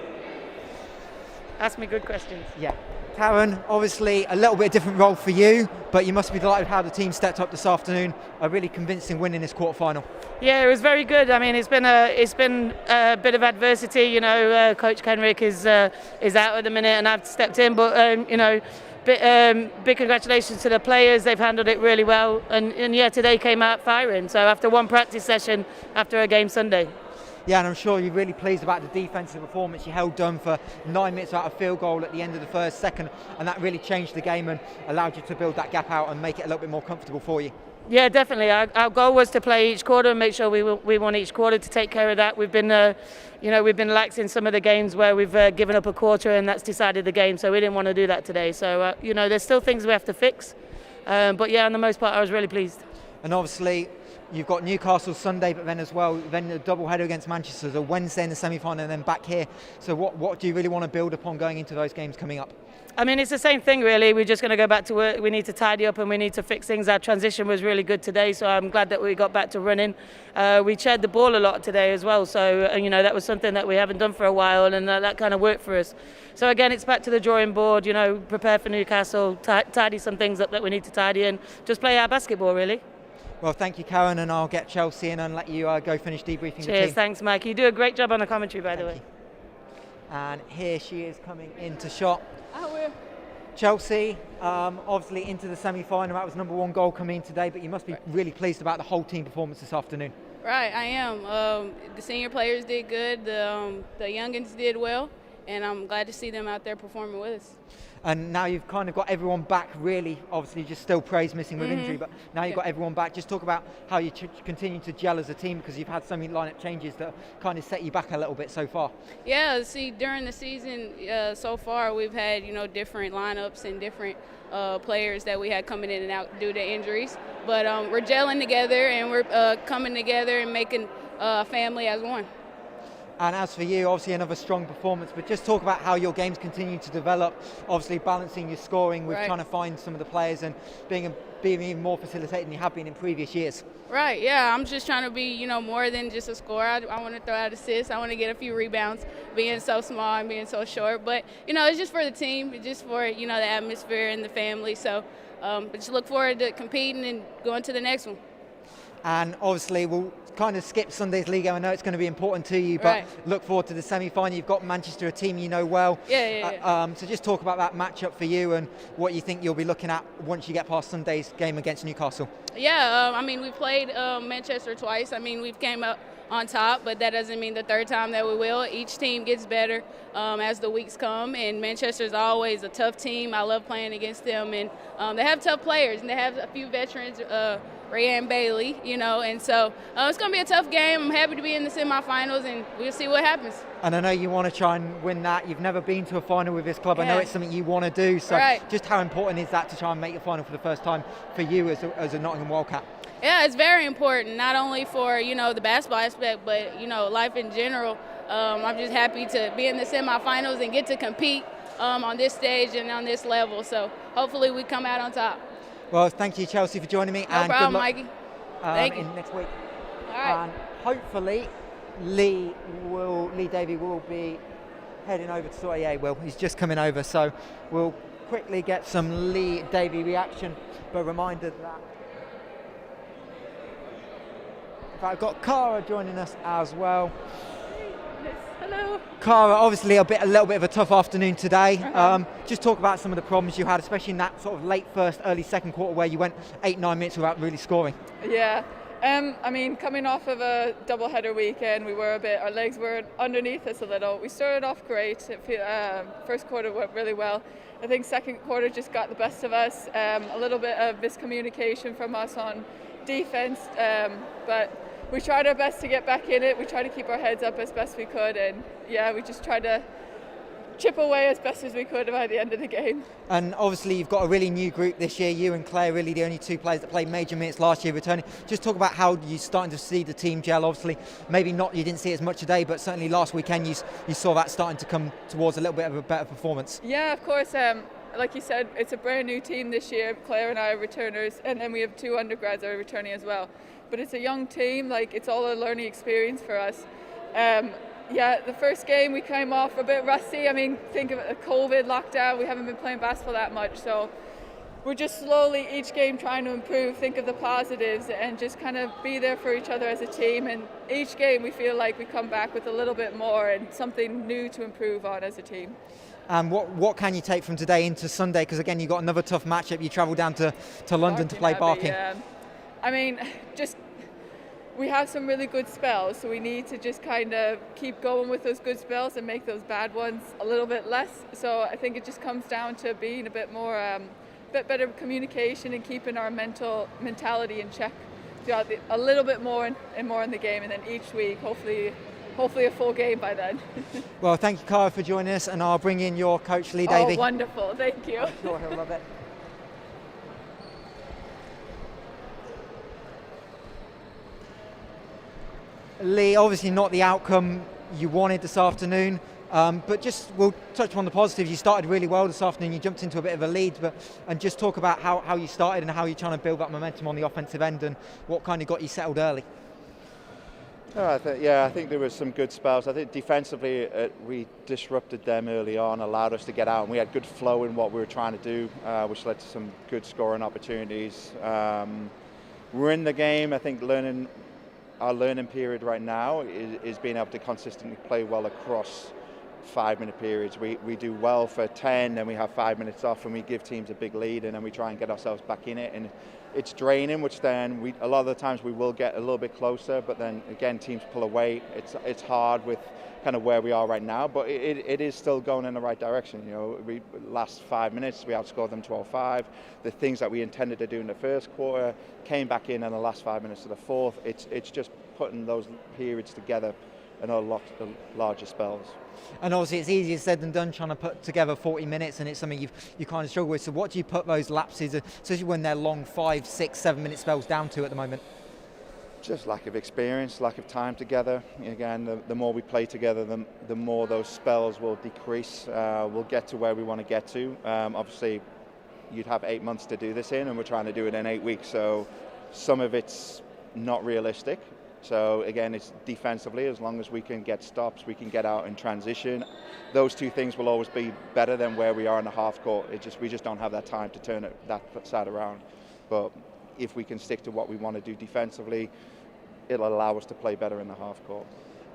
Ask me good questions. Yeah. Karen, obviously a little bit of different role for you, but you must be delighted with how the team stepped up this afternoon. A really convincing win in this quarter-final. Yeah, it was very good. I mean, it's been a bit of adversity. You know, Coach Kenrick is out at the minute, and I've stepped in. But you know, big congratulations to the players. They've handled it really well, and yeah, today came out firing. So after one practice session, after a game Sunday. Yeah, and I'm sure you're really pleased about the defensive performance. You held Durham for 9 minutes without a field goal at the end of the first second, and that really changed the game and allowed you to build that gap out and make it a little bit more comfortable for you. Yeah, definitely. Our goal was to play each quarter and make sure we won each quarter to take care of that. We've been, we've been lax in some of the games where we've given up a quarter and that's decided the game. So we didn't want to do that today. So there's still things we have to fix, but yeah, on the most part, I was really pleased. And obviously, you've got Newcastle Sunday, but then as well, then a double header against Manchester, so Wednesday in the semi-final and then back here. So what do you really want to build upon going into those games coming up? I mean, it's the same thing really. We're just going to go back to work. We need to tidy up and we need to fix things. Our transition was really good today, so I'm glad that we got back to running. We shared the ball a lot today as well, so that was something that we haven't done for a while, and that kind of worked for us. So again, it's back to the drawing board. Prepare for Newcastle, tidy some things up that we need to tidy, and just play our basketball really. Well, thank you, Karen, and I'll get Chelsea in and let you go finish debriefing the team. Cheers, thanks, Mike. You do a great job on the commentary, by the way. And here she is coming into shot. I will. Chelsea, obviously into the semi-final. That was number one goal coming in today, but you must be really pleased about the whole team performance this afternoon. Right, I am. The senior players did good. The youngins did well, and I'm glad to see them out there performing with us. And now you've kind of got everyone back, really. Obviously, just still Praise missing with injury, but now you've got everyone back. Just talk about how you continue to gel as a team, because you've had so many lineup changes that kind of set you back a little bit so far. Yeah, see, during the season so far, we've had different lineups and different players that we had coming in and out due to injuries. But we're gelling together and we're coming together and making a family as one. And as for you, obviously another strong performance, but just talk about how your games continue to develop, obviously balancing your scoring with trying to find some of the players and being even more facilitated than you have been in previous years. Right, yeah, I'm just trying to be, more than just a scorer. I want to throw out assists. I want to get a few rebounds, being so small and being so short. But, it's just for the team, it's just for, the atmosphere and the family. So just look forward to competing and going to the next one. And obviously we'll kind of skip Sunday's league. I know it's going to be important to you, but look forward to the semi-final. You've got Manchester, a team you know well. Yeah. So just talk about that matchup for you and what you think you'll be looking at once you get past Sunday's game against Newcastle. Yeah, we played Manchester twice. We've came up on top, but that doesn't mean the third time that we will. Each team gets better as the weeks come, and Manchester's always a tough team. I love playing against them, and they have tough players, and they have a few veterans, Rayanne Bailey, and so it's going to be a tough game. I'm happy to be in the semifinals, and we'll see what happens. And I know you want to try and win that. You've never been to a final with this club. I know it's something you want to do. So just how important is that to try and make the final for the first time for you as a Nottingham Wildcat? Yeah, it's very important, not only for, the basketball aspect, but, life in general. I'm just happy to be in the semifinals and get to compete on this stage and on this level. So hopefully we come out on top. Well, thank you, Chelsea, for joining me. No problem, Mikey. Thank you. Next week. All right. And hopefully Lee Davey will be heading over to he's just coming over, so we'll quickly get some Lee Davey reaction, but reminder that I've got Cara joining us as well. Hello. Cara, obviously a little bit of a tough afternoon today. Just talk about some of the problems you had, especially in that sort of late first, early second quarter where you went 8-9 minutes without really scoring. Yeah. I mean, coming off of a double-header weekend, our legs were underneath us a little. We started off great. First quarter went really well. I think second quarter just got the best of us. A little bit of miscommunication from us on defense, but we tried our best to get back in it. We tried to keep our heads up as best we could, and yeah, we just tried to chip away as best as we could by the end of the game. And obviously you've got a really new group this year. You and Claire, really the only two players that played major minutes last year returning. Just talk about how you're starting to see the team gel. Obviously, maybe not, you didn't see as much today, but certainly last weekend you saw that starting to come towards a little bit of a better performance. Yeah, of course. Like you said, it's a brand new team this year. Claire and I are returners, and then we have 2 undergrads that are returning as well. But it's a young team, like it's all a learning experience for us. Yeah, the first game we came off a bit rusty. I mean, think of a COVID lockdown, we haven't been playing basketball that much, so we're just slowly each game trying to improve, think of the positives and just kind of be there for each other as a team. And each game we feel like we come back with a little bit more and something new to improve on as a team. What can you take from today into Sunday? Because again, you've got another tough matchup. You travel down to London to play Barking. I mean, just we have some really good spells, so we need to just kind of keep going with those good spells and make those bad ones a little bit less. So I think it just comes down to being a bit more, bit better communication and keeping our mentality in check throughout a little bit more and more in the game, and then each week, hopefully a full game by then. Well, thank you, Cara, for joining us, and I'll bring in your coach, Lee Davey. Oh, wonderful! Thank you. I'm sure he'll love it. Lee, obviously not the outcome you wanted this afternoon, but just we'll touch on the positives. You started really well this afternoon. You jumped into a bit of a lead, and just talk about how you started and how you're trying to build that momentum on the offensive end and what kind of got you settled early. I think there was some good spells. I think defensively we disrupted them early on, allowed us to get out, and we had good flow in what we were trying to do, which led to some good scoring opportunities. We're in the game. I think our learning period right now is being able to consistently play well across 5-minute periods. We do well for 10, then we have 5 minutes off, and we give teams a big lead, and then we try and get ourselves back in it. And it's draining, which then a lot of the times we will get a little bit closer, but then again teams pull away. It's hard with kind of where we are right now, but it is still going in the right direction. You know, last 5 minutes we outscored them 12-5. The things that we intended to do in the first quarter came back in the last 5 minutes of the fourth. It's just putting those periods together in a lot of larger spells. And obviously it's easier said than done trying to put together 40 minutes, and it's something you kind of struggle with. So what do you put those lapses, especially when they're long 5, 6, 7 minute spells, down to at the moment? Just lack of experience, lack of time together. Again, the more we play together, the more those spells will decrease. We'll get to where we want to get to. Obviously, you'd have 8 months to do this in, and we're trying to do it in 8 weeks. So some of it's not realistic. So again, it's defensively, as long as we can get stops, we can get out in transition. Those two things will always be better than where we are in the half court. We just don't have that time to turn that side around. But if we can stick to what we want to do defensively, it'll allow us to play better in the half court.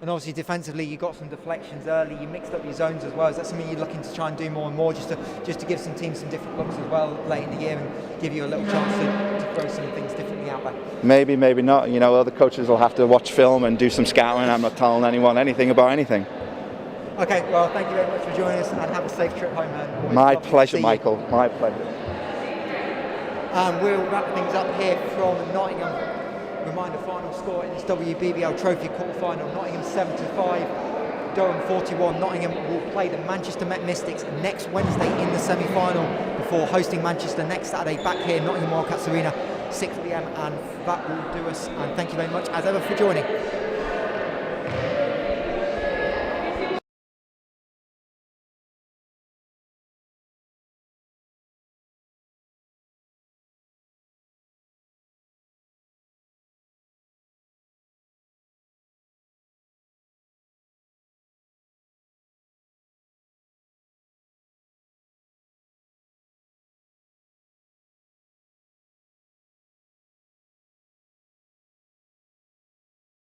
And obviously defensively, you got some deflections early. You mixed up your zones as well. Is that something you're looking to try and do more and more, just to give some teams some different looks as well late in the year and give you a little chance to throw some things differently out there? Maybe not. You know, other coaches will have to watch film and do some scouting. I'm not telling anyone anything about anything. Okay, well, thank you very much for joining us, and have a safe trip home, man. My pleasure, Michael. My pleasure. And we'll wrap things up here from Nottingham. Reminder, final score in this WBBL Trophy quarter-final: Nottingham 7-5, Durham 41. Nottingham will play the Manchester Met Mystics next Wednesday in the semi-final before hosting Manchester next Saturday back here in Nottingham Wildcats Arena, 6 p.m. And that will do us. And thank you very much, as ever, for joining.